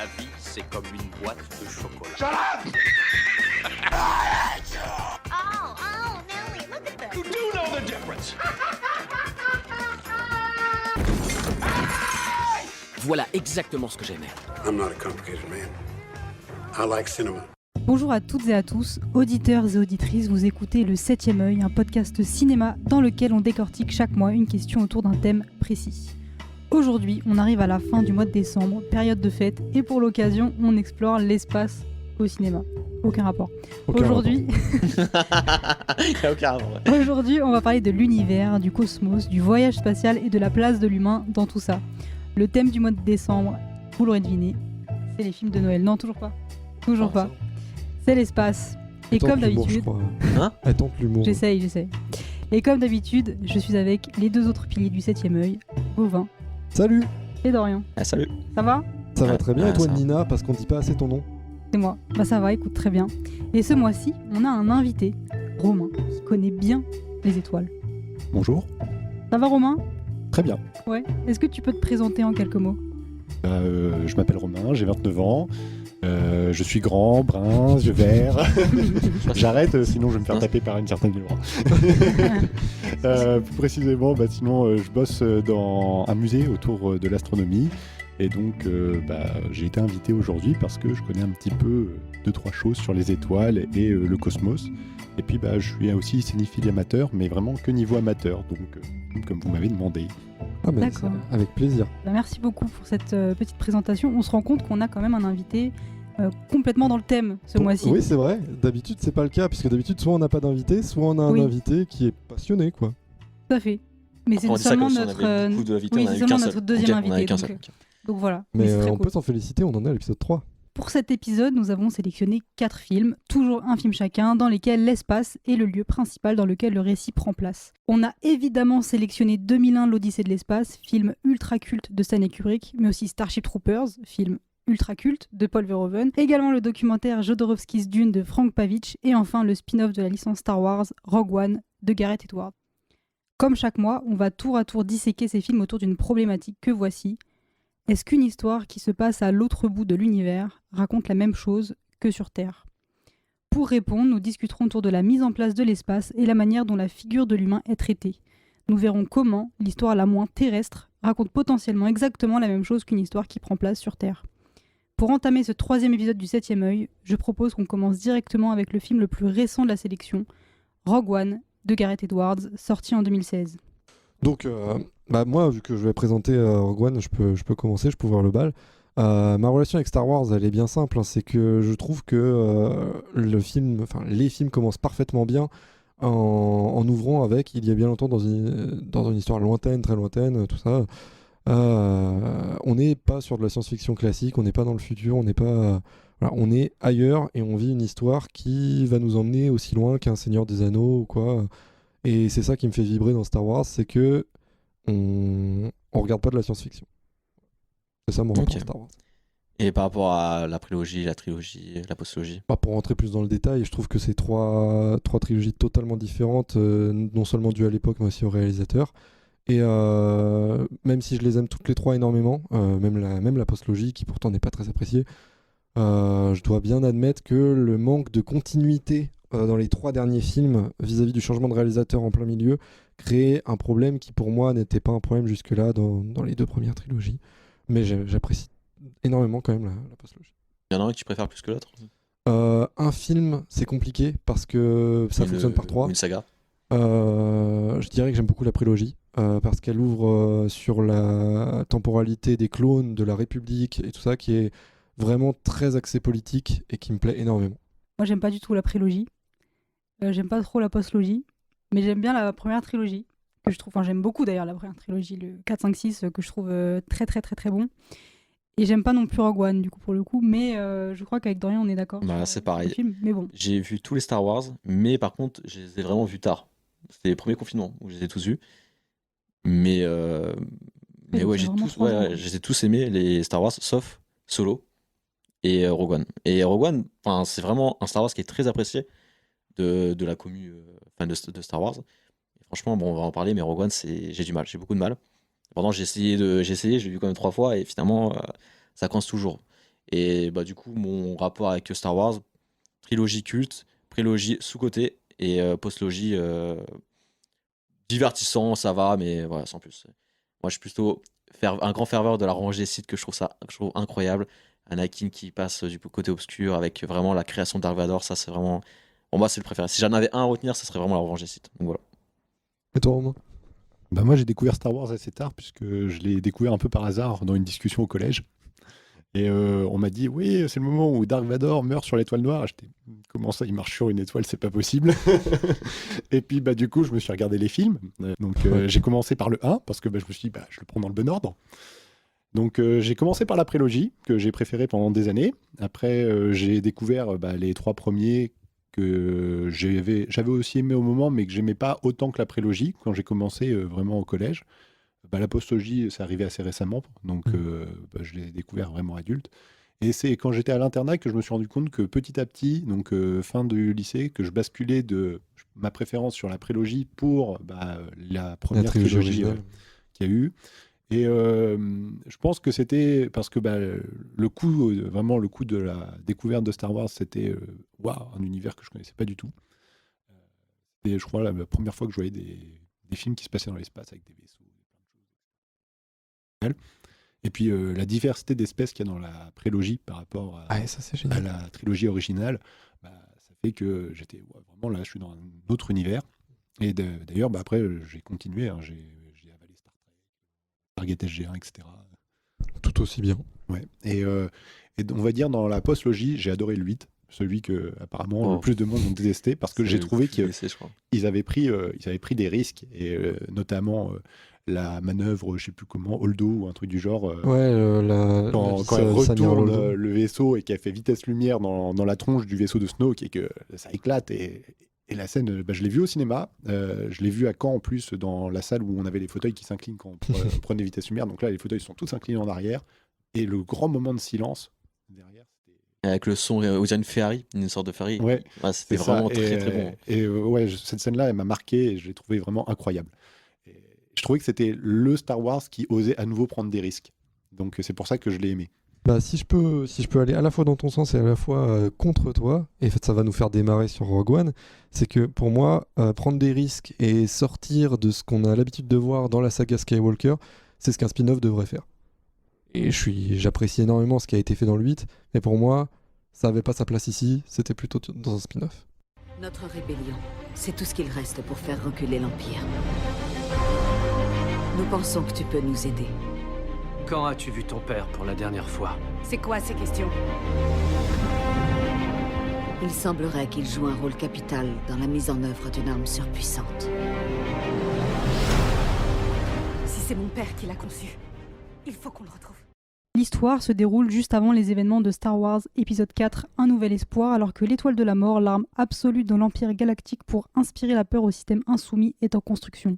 La vie, c'est comme une boîte de chocolat. Shut up! Oh, Nelly, look at this. You do know the difference. Voilà exactement ce que j'aimais. I'm not a complicated man. I like cinema. Bonjour à toutes et à tous, auditeurs et auditrices, vous écoutez Le 7e œil, un podcast cinéma dans lequel on décortique chaque mois une question autour d'un thème précis. Aujourd'hui, on arrive à la fin du mois de décembre, période de fête, et pour l'occasion, on explore l'espace au cinéma. Aucun rapport. Aujourd'hui, Il n'y a aucun rapport. Ouais. Aujourd'hui, on va parler de l'univers, du cosmos, du voyage spatial et de la place de l'humain dans tout ça. Le thème du mois de décembre, vous l'aurez deviné, c'est les films de Noël. Non, toujours pas. Toujours pas. C'est l'espace. Et comme d'habitude... Hein ? Elle tente l'humour. J'essaye. Et comme d'habitude, je suis avec les deux autres piliers du 7e œil, Bovin Salut. et Dorian. Ah, salut. Ça va ? Ça va très bien, Ah, et toi ça va. Nina, parce qu'on dit pas assez ton nom. C'est moi. Bah ça va, écoute, très bien. Et ce mois-ci, on a un invité, Romain, qui connaît bien les étoiles. Bonjour. Ça va Romain ? Très bien. Ouais. Est-ce que tu peux te présenter en quelques mots ? Je m'appelle Romain, j'ai 29 ans. Je suis grand, brun, yeux verts. J'arrête, sinon je vais me faire taper par une certaine Laura. Plus précisément, sinon je bosse dans un musée autour de l'astronomie. Et donc j'ai été invité aujourd'hui parce que je connais un petit peu 2-3 choses sur les étoiles et le cosmos. Et puis je suis aussi cinéphile amateur, mais vraiment que niveau amateur, donc comme vous m'avez demandé. Ah ben, d'accord. Avec plaisir. Bah, merci beaucoup pour cette petite présentation. On se rend compte qu'on a quand même un invité complètement dans le thème ce mois-ci. Oui, c'est vrai. D'habitude, c'est pas le cas, puisque d'habitude, soit on n'a pas d'invité, soit on a un invité qui est passionné, quoi. Tout à fait. Mais c'est On dit ça seulement comme si on notre, avait beaucoup d'invités, oui, on en a c'est eu seulement qu'un seul. notre deuxième Ok, on en a eu invité. qu'un Donc, seul. donc voilà. Mais c'est très on cool. peut s'en féliciter, on en est à l'épisode 3. Pour cet épisode, nous avons sélectionné 4 films, toujours un film chacun, dans lesquels l'espace est le lieu principal dans lequel le récit prend place. On a évidemment sélectionné 2001 l'Odyssée de l'espace, film ultra culte de Stanley Kubrick, mais aussi Starship Troopers, film ultra culte de Paul Verhoeven, également le documentaire Jodorowsky's Dune de Frank Pavich, et enfin le spin-off de la licence Star Wars, Rogue One, de Gareth Edwards. Comme chaque mois, on va tour à tour disséquer ces films autour d'une problématique que voici. Est-ce qu'une histoire qui se passe à l'autre bout de l'univers raconte la même chose que sur Terre ? Pour répondre, nous discuterons autour de la mise en place de l'espace et la manière dont la figure de l'humain est traitée. Nous verrons comment l'histoire la moins terrestre raconte potentiellement exactement la même chose qu'une histoire qui prend place sur Terre. Pour entamer ce 3e épisode du 7e œil, je propose qu'on commence directement avec le film le plus récent de la sélection, Rogue One, de Gareth Edwards, sorti en 2016. Donc, moi, vu que je vais présenter Rogue One, je peux commencer, je peux ouvrir le bal. Ma relation avec Star Wars, elle est bien simple. C'est que je trouve que les films commencent parfaitement bien en ouvrant avec il y a bien longtemps dans une histoire lointaine, très lointaine, tout ça. On n'est pas sur de la science-fiction classique, on n'est pas dans le futur, on est ailleurs et on vit une histoire qui va nous emmener aussi loin qu'un Seigneur des Anneaux ou quoi. Et c'est ça qui me fait vibrer dans Star Wars, c'est que on regarde pas de la science-fiction. C'est ça mon rapport à Star Wars. Et par rapport à la prélogie, la trilogie, la postlogie ? Pour rentrer plus dans le détail, je trouve que c'est trois trilogies totalement différentes, non seulement dues à l'époque, mais aussi au réalisateur. Et même si je les aime toutes les trois énormément, même la postlogie, qui pourtant n'est pas très appréciée, je dois bien admettre que le manque de continuité dans les 3 derniers films vis-à-vis du changement de réalisateur en plein milieu créait un problème qui pour moi n'était pas un problème jusque-là dans les 2 premières trilogies. Mais j'apprécie énormément quand même la postlogie. Il y en a un que tu préfères plus que l'autre ? Un film, c'est compliqué parce que ça fonctionne par 3. Une saga ? Je dirais que j'aime beaucoup la prélogie parce qu'elle ouvre sur la temporalité des clones de la République et tout ça qui est vraiment très axé politique et qui me plaît énormément. Moi, j'aime pas du tout la prélogie. J'aime pas trop la postlogie. Mais j'aime bien la première trilogie. Que je trouve, j'aime beaucoup d'ailleurs la première trilogie, le 4, 5, 6, que je trouve très très très très bon. Et j'aime pas non plus Rogue One, du coup, pour le coup. Mais je crois qu'avec Dorian, on est d'accord. C'est pareil. Le film, mais bon. J'ai vu tous les Star Wars, mais par contre, je les ai vraiment vus tard. C'était les premiers confinements où je les ai tous vus. Mais ouais, je les ai tous aimés, les Star Wars, sauf Solo et Rogue One. Et Rogue One, c'est vraiment un Star Wars qui est très apprécié de la commu de Star Wars. Et franchement, on va en parler, mais Rogue One, j'ai du mal, j'ai beaucoup de mal. Pendant j'ai essayé, je l'ai vu quand même 3 fois et finalement ça coince toujours. Et bah, du coup, mon rapport avec Star Wars, trilogie culte, prélogie sous-côté et postlogie divertissant, ça va, mais voilà, sans plus. Moi, je suis plutôt un grand ferveur de la rangée Sith que je trouve incroyable. Anakin qui passe du côté obscur avec vraiment la création de Dark Vador, ça c'est vraiment. Pour moi, c'est le préféré. Si j'en avais un à retenir, ça serait vraiment la rangée Sith. Donc voilà. Et toi, Romain? Bah moi, j'ai découvert Star Wars assez tard, puisque je l'ai découvert un peu par hasard dans une discussion au collège. Et on m'a dit, oui, c'est le moment où Dark Vador meurt sur l'étoile noire. J'étais, comment ça, il marche sur une étoile, c'est pas possible. Et puis, bah, du coup, je me suis regardé les films. Donc, j'ai commencé par le 1, parce que bah, je me suis dit, bah, je le prends dans le bon ordre. Donc, j'ai commencé par la prélogie, que j'ai préférée pendant des années. Après, j'ai découvert les 3 premiers que j'avais aussi aimé au moment, mais que j'aimais pas autant que la prélogie, quand j'ai commencé vraiment au collège. La postlogie, c'est arrivé assez récemment, donc je l'ai découvert vraiment adulte. Et c'est quand j'étais à l'internat que je me suis rendu compte que petit à petit, donc fin du lycée, que je basculais de ma préférence sur la prélogie pour la première trilogie qu'il y a eu. Et je pense que c'était parce que le coup de la découverte de Star Wars, c'était un univers que je connaissais pas du tout. Et je crois la première fois que je voyais des films qui se passaient dans l'espace avec des vaisseaux. Et puis la diversité d'espèces qu'il y a dans la prélogie par rapport à la trilogie originale, ça fait que j'étais vraiment là, je suis dans un autre univers. Et d'ailleurs, après, j'ai continué, j'ai avalé Star Trek, Stargate SG1, etc. Tout aussi bien. Ouais. Et on va dire, dans la post-logie, j'ai adoré le 8, celui que apparemment le plus de monde ont détesté, parce que j'ai trouvé qu'ils avaient pris des risques, et notamment la manœuvre, je sais plus comment, Holdo ou un truc du genre. Quand elle retourne le vaisseau et qu'elle fait vitesse lumière dans la tronche du vaisseau de Snoke et que ça éclate. Et la scène, je l'ai vue au cinéma. Je l'ai vue à Caen en plus, dans la salle où on avait les fauteuils qui s'inclinent quand on prenait vitesse lumière. Donc là, les fauteuils sont tous inclinés en arrière. Et le grand moment de silence derrière. Avec le son, vous avez une Ferrari, une sorte de Ferrari. Ouais, c'était vraiment très très bon. Et cette scène-là, elle m'a marqué et je l'ai trouvée vraiment incroyable. Je trouvais que c'était le Star Wars qui osait à nouveau prendre des risques. Donc c'est pour ça que je l'ai aimé. Si je peux aller à la fois dans ton sens et à la fois contre toi, et en fait ça va nous faire démarrer sur Rogue One, c'est que pour moi, prendre des risques et sortir de ce qu'on a l'habitude de voir dans la saga Skywalker, c'est ce qu'un spin-off devrait faire. Et j'apprécie énormément ce qui a été fait dans le 8, mais pour moi, ça n'avait pas sa place ici, c'était plutôt dans un spin-off. Notre rébellion, c'est tout ce qu'il reste pour faire reculer l'Empire. Nous pensons que tu peux nous aider. Quand as-tu vu ton père pour la dernière fois? C'est quoi ces questions? Il semblerait qu'il joue un rôle capital dans la mise en œuvre d'une arme surpuissante. Si c'est mon père qui l'a conçu, il faut qu'on le retrouve. L'histoire se déroule juste avant les événements de Star Wars épisode 4, Un Nouvel Espoir, alors que l'étoile de la mort, l'arme absolue de l'Empire galactique pour inspirer la peur au système insoumis, est en construction.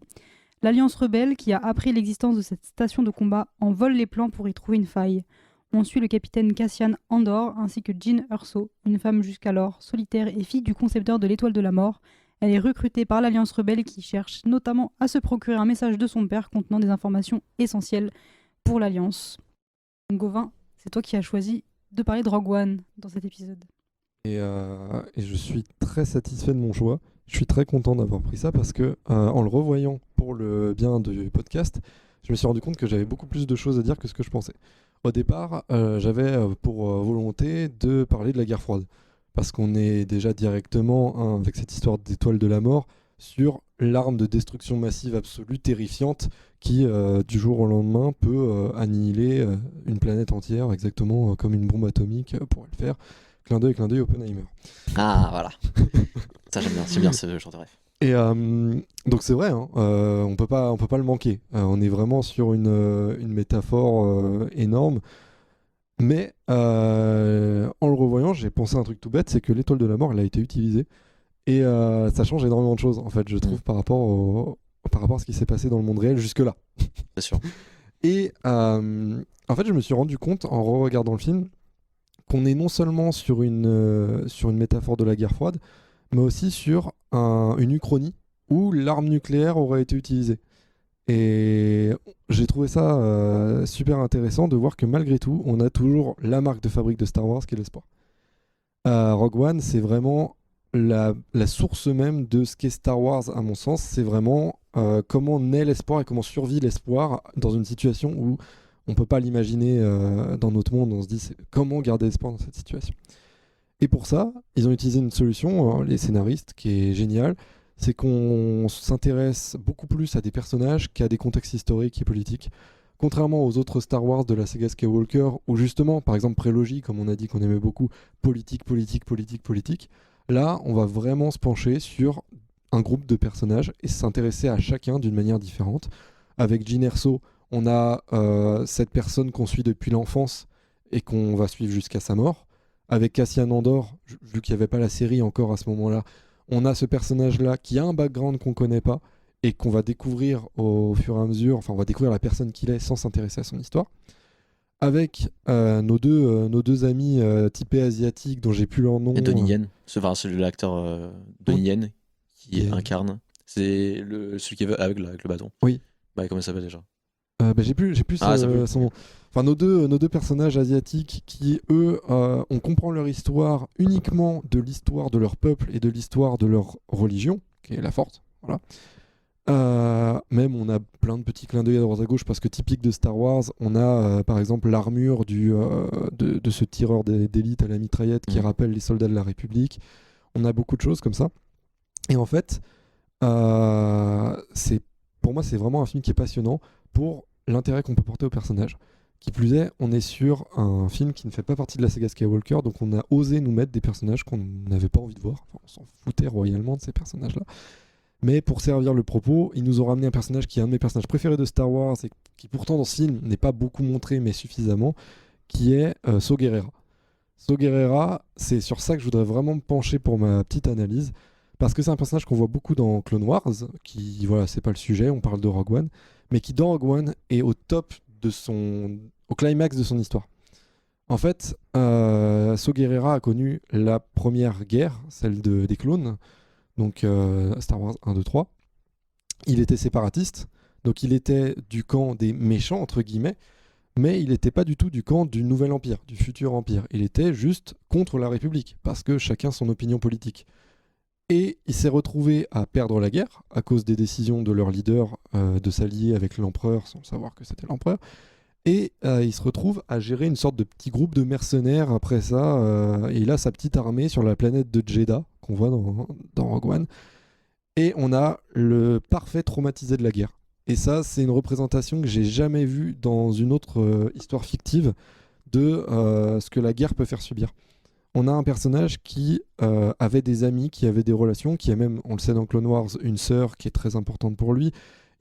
L'Alliance rebelle, qui a appris l'existence de cette station de combat, en vole les plans pour y trouver une faille. On suit le capitaine Cassian Andor ainsi que Jyn Erso, une femme jusqu'alors solitaire et fille du concepteur de l'étoile de la mort. Elle est recrutée par l'Alliance rebelle qui cherche notamment à se procurer un message de son père contenant des informations essentielles pour l'Alliance. Gauvin, c'est toi qui as choisi de parler de Rogue One dans cet épisode. Et je suis très satisfait de mon choix. Je suis très content d'avoir pris ça parce que en le revoyant pour le bien du podcast, je me suis rendu compte que j'avais beaucoup plus de choses à dire que ce que je pensais. Au départ, j'avais pour volonté de parler de la guerre froide parce qu'on est déjà directement avec cette histoire d'étoile de la mort sur l'arme de destruction massive absolue terrifiante qui, du jour au lendemain, peut annihiler une planète entière, exactement comme une bombe atomique pourrait le faire. Clin d'œil, Oppenheimer. Ah, voilà. Ça, j'aime bien. C'est bien ce genre de rêve. Et donc c'est vrai, on peut pas le manquer. On est vraiment sur une métaphore énorme. Mais en le revoyant, j'ai pensé à un truc tout bête, c'est que l'étoile de la mort, elle a été utilisée. Et ça change énormément de choses, en fait, je trouve, par rapport à ce qui s'est passé dans le monde réel jusque-là. C'est sûr. Et en fait, je me suis rendu compte, en re-regardant le film, qu'on est non seulement sur une métaphore de la guerre froide, mais aussi sur une uchronie où l'arme nucléaire aurait été utilisée. Et j'ai trouvé ça super intéressant de voir que malgré tout, on a toujours la marque de fabrique de Star Wars qui est l'espoir. Rogue One, c'est vraiment la source même de ce qu'est Star Wars, à mon sens. C'est vraiment comment naît l'espoir et comment survit l'espoir dans une situation où on ne peut pas l'imaginer dans notre monde. On se dit comment garder espoir dans cette situation. Et pour ça, ils ont utilisé une solution, les scénaristes, qui est géniale. C'est qu'on s'intéresse beaucoup plus à des personnages qu'à des contextes historiques et politiques. Contrairement aux autres Star Wars de la saga Skywalker, où justement, par exemple, prélogie, comme on a dit qu'on aimait beaucoup, politique, là, on va vraiment se pencher sur un groupe de personnages et s'intéresser à chacun d'une manière différente. Avec Jyn Erso, on a cette personne qu'on suit depuis l'enfance et qu'on va suivre jusqu'à sa mort. Avec Cassian Andor, vu qu'il n'y avait pas la série encore à ce moment-là, on a ce personnage-là qui a un background qu'on ne connaît pas et qu'on va découvrir au fur et à mesure, enfin on va découvrir la personne qu'il est sans s'intéresser à son histoire. Avec nos deux amis typés asiatiques dont j'ai plus leur nom. Et Donnie Yen, c'est l'acteur Donnie Yen qui incarne. C'est celui qui est aveugle avec le bâton. Oui. Bah, comment il s'appelle déjà j'ai plus son nom. Enfin, nos deux personnages asiatiques qui, eux, on comprend leur histoire uniquement de l'histoire de leur peuple et de l'histoire de leur religion, qui est la force. Voilà. Même on a plein de petits clins d'œil à droite à gauche parce que typique de Star Wars, on a par exemple l'armure de ce tireur d'élite à la mitraillette qui rappelle les soldats de la République. On a beaucoup de choses comme ça. Et en fait, pour moi, c'est vraiment un film qui est passionnant pour l'intérêt qu'on peut porter au personnage. Qui plus est, on est sur un film qui ne fait pas partie de la saga Skywalker, donc on a osé nous mettre des personnages qu'on n'avait pas envie de voir. Enfin, on s'en foutait royalement de ces personnages-là. Mais pour servir le propos, ils nous ont ramené un personnage qui est un de mes personnages préférés de Star Wars et qui pourtant dans ce film n'est pas beaucoup montré, mais suffisamment, qui est Saw Gerrera. Saw Gerrera, c'est sur ça que je voudrais vraiment me pencher pour ma petite analyse, parce que c'est un personnage qu'on voit beaucoup dans Clone Wars, qui, voilà, c'est pas le sujet, on parle de Rogue One, mais qui dans Rogue One est au climax de son histoire. En fait, Saw Gerrera a connu la première guerre, celle des clones, donc Star Wars 1, 2, 3. Il était séparatiste, donc il était du camp des méchants, entre guillemets, mais il n'était pas du tout du camp du nouvel empire, du futur empire. Il était juste contre la République, parce que chacun son opinion politique. Et il s'est retrouvé à perdre la guerre à cause des décisions de leur leader de s'allier avec l'empereur sans savoir que c'était l'empereur. Et il se retrouve à gérer une sorte de petit groupe de mercenaires après ça. Et il a sa petite armée sur la planète de Jedha qu'on voit dans Rogue One. Et on a le parfait traumatisé de la guerre. Et ça, c'est une représentation que j'ai jamais vue dans une autre histoire fictive de ce que la guerre peut faire subir. On a un personnage qui avait des amis, qui avait des relations, qui a même, on le sait dans Clone Wars, une sœur qui est très importante pour lui.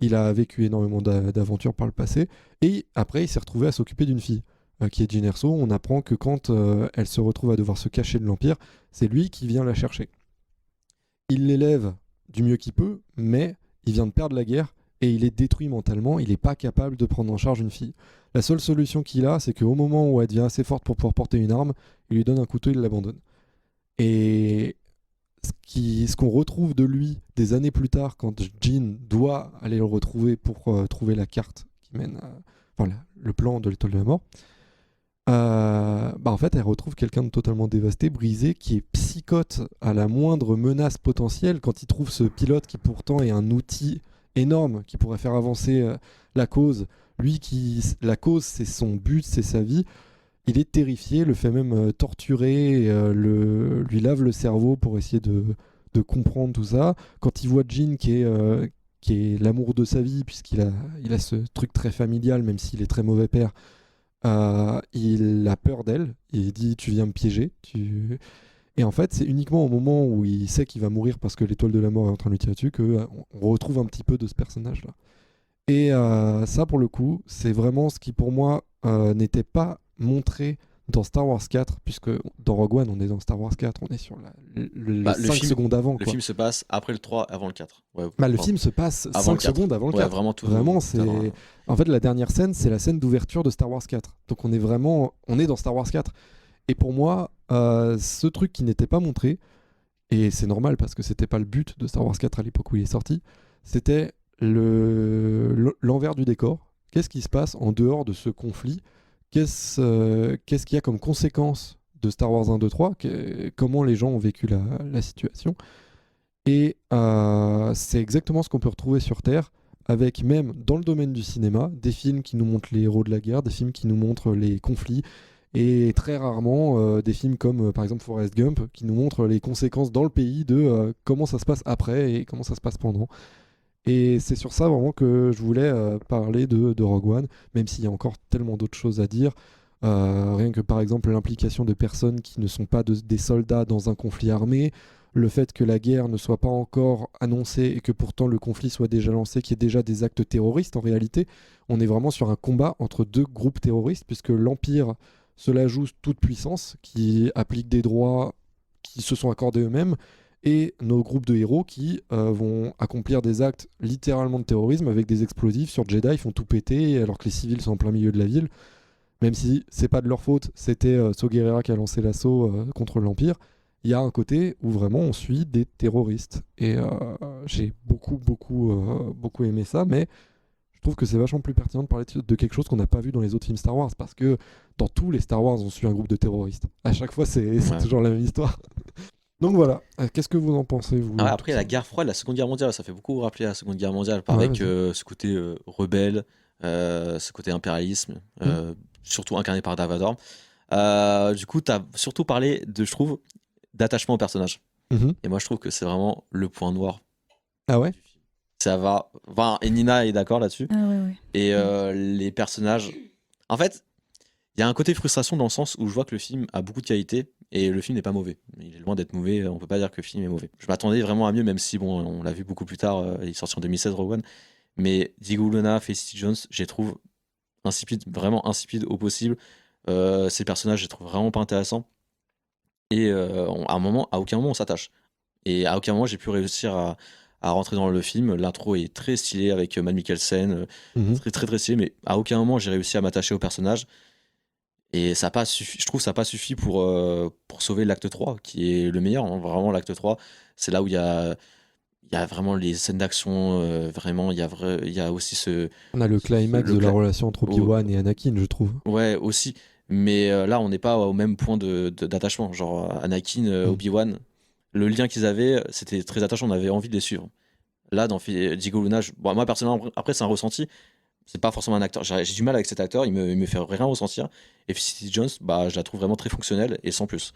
Il a vécu énormément d'aventures par le passé. Et après, il s'est retrouvé à s'occuper d'une fille, qui est Jyn Erso. On apprend que quand elle se retrouve à devoir se cacher de l'Empire, c'est lui qui vient la chercher. Il l'élève du mieux qu'il peut, mais il vient de perdre la guerre et il est détruit mentalement. Il n'est pas capable de prendre en charge une fille. La seule solution qu'il a, c'est qu'au moment où elle devient assez forte pour pouvoir porter une arme, il lui donne un couteau, il l'abandonne. Et ce qu'on retrouve de lui des années plus tard, quand Jyn doit aller le retrouver pour trouver la carte qui mène le plan de l'étoile de la mort, en fait, elle retrouve quelqu'un de totalement dévasté, brisé, qui est psychote à la moindre menace potentielle. Quand il trouve ce pilote qui pourtant est un outil énorme qui pourrait faire avancer la cause, la cause c'est son but, c'est sa vie, il est terrifié, le fait même torturer, lui lave le cerveau pour essayer de comprendre tout ça. Quand il voit Jyn qui est l'amour de sa vie, puisqu'il a ce truc très familial, même s'il est très mauvais père, il a peur d'elle, il dit tu viens me piéger. Et en fait, c'est uniquement au moment où il sait qu'il va mourir parce que l'étoile de la mort est en train de lui tirer dessus qu'on retrouve un petit peu de ce personnage-là. Et ça, pour le coup, c'est vraiment ce qui, pour moi, n'était pas montré dans Star Wars 4, puisque dans Rogue One, on est dans Star Wars 4, on est sur les 5 secondes avant. Le film se passe après le 3, avant le 4. Ouais, le film se passe 5 secondes avant le 4. Vraiment, c'est... En fait, la dernière scène, c'est la scène d'ouverture de Star Wars 4. Donc on est dans Star Wars 4. Et pour moi, ce truc qui n'était pas montré, et c'est normal parce que c'était pas le but de Star Wars 4 à l'époque où il est sorti, c'était l'envers du décor. Qu'est-ce qui se passe en dehors de ce conflit? Qu'est-ce qu'il y a comme conséquence de Star Wars 1, 2, 3? Comment les gens ont vécu la situation? Et c'est exactement ce qu'on peut retrouver sur Terre, avec même dans le domaine du cinéma, des films qui nous montrent les héros de la guerre, des films qui nous montrent les conflits, et très rarement des films comme par exemple Forrest Gump, qui nous montrent les conséquences dans le pays de comment ça se passe après et comment ça se passe pendant. Et c'est sur ça vraiment que je voulais parler de Rogue One, même s'il y a encore tellement d'autres choses à dire. Rien que par exemple l'implication de personnes qui ne sont pas des soldats dans un conflit armé, le fait que la guerre ne soit pas encore annoncée et que pourtant le conflit soit déjà lancé, qu'il y ait déjà des actes terroristes en réalité. On est vraiment sur un combat entre deux groupes terroristes, puisque l'Empire se la joue toute puissance, qui applique des droits qui se sont accordés eux-mêmes, et nos groupes de héros qui vont accomplir des actes littéralement de terrorisme avec des explosifs sur Jedi, ils font tout péter alors que les civils sont en plein milieu de la ville. Même si c'est pas de leur faute, c'était Saw Gerrera qui a lancé l'assaut contre l'Empire. Il y a un côté où vraiment on suit des terroristes. Et j'ai beaucoup aimé ça, mais je trouve que c'est vachement plus pertinent de parler de quelque chose qu'on n'a pas vu dans les autres films Star Wars, parce que dans tous les Star Wars, on suit un groupe de terroristes. À chaque fois, c'est toujours la même histoire. Donc voilà, qu'est-ce que vous en pensez, vous? Après, la guerre froide, la Seconde Guerre mondiale, ça fait beaucoup rappeler la Seconde Guerre mondiale, avec ce côté rebelle, ce côté impérialisme, surtout incarné par Darth Vader. Du coup, tu as surtout parlé, je trouve, d'attachement au personnage. Et moi, je trouve que c'est vraiment le point noir. Ah ouais? Ça va. Enfin, et Nina est d'accord là-dessus. Ah ouais. Et les personnages. En fait, il y a un côté frustration dans le sens où je vois que le film a beaucoup de qualité et le film n'est pas mauvais. Il est loin d'être mauvais, on peut pas dire que le film est mauvais. Je m'attendais vraiment à mieux, même si bon, on l'a vu beaucoup plus tard, il est sorti en 2016, Rogue One. Mais Diego Luna, Felicity Jones, je les trouve insipides, vraiment insipides au possible. Ces personnages, je les trouve vraiment pas intéressants. Et à aucun moment on s'attache. Et à aucun moment j'ai pu réussir à rentrer dans le film. L'intro est très stylée avec Mads Mikkelsen, très très très stylé, mais à aucun moment j'ai réussi à m'attacher au personnage. Et ça a pas suffi, je trouve que ça n'a pas suffi pour sauver l'acte 3, qui est le meilleur. Hein. Vraiment, l'acte 3, c'est là où il y a vraiment les scènes d'action, vraiment, il y a aussi ce... On a le climax de la relation entre Obi-Wan et Anakin, je trouve. Ouais, aussi. Mais là, on n'est pas au même point d'attachement. Genre, Anakin, Obi-Wan, le lien qu'ils avaient, c'était très attachant, on avait envie de les suivre. Là, dans Diego Luna, moi, personnellement, après, c'est un ressenti. C'est pas forcément un acteur. J'ai du mal avec cet acteur, il me fait rien ressentir. Et Felicity Jones, je la trouve vraiment très fonctionnelle et sans plus.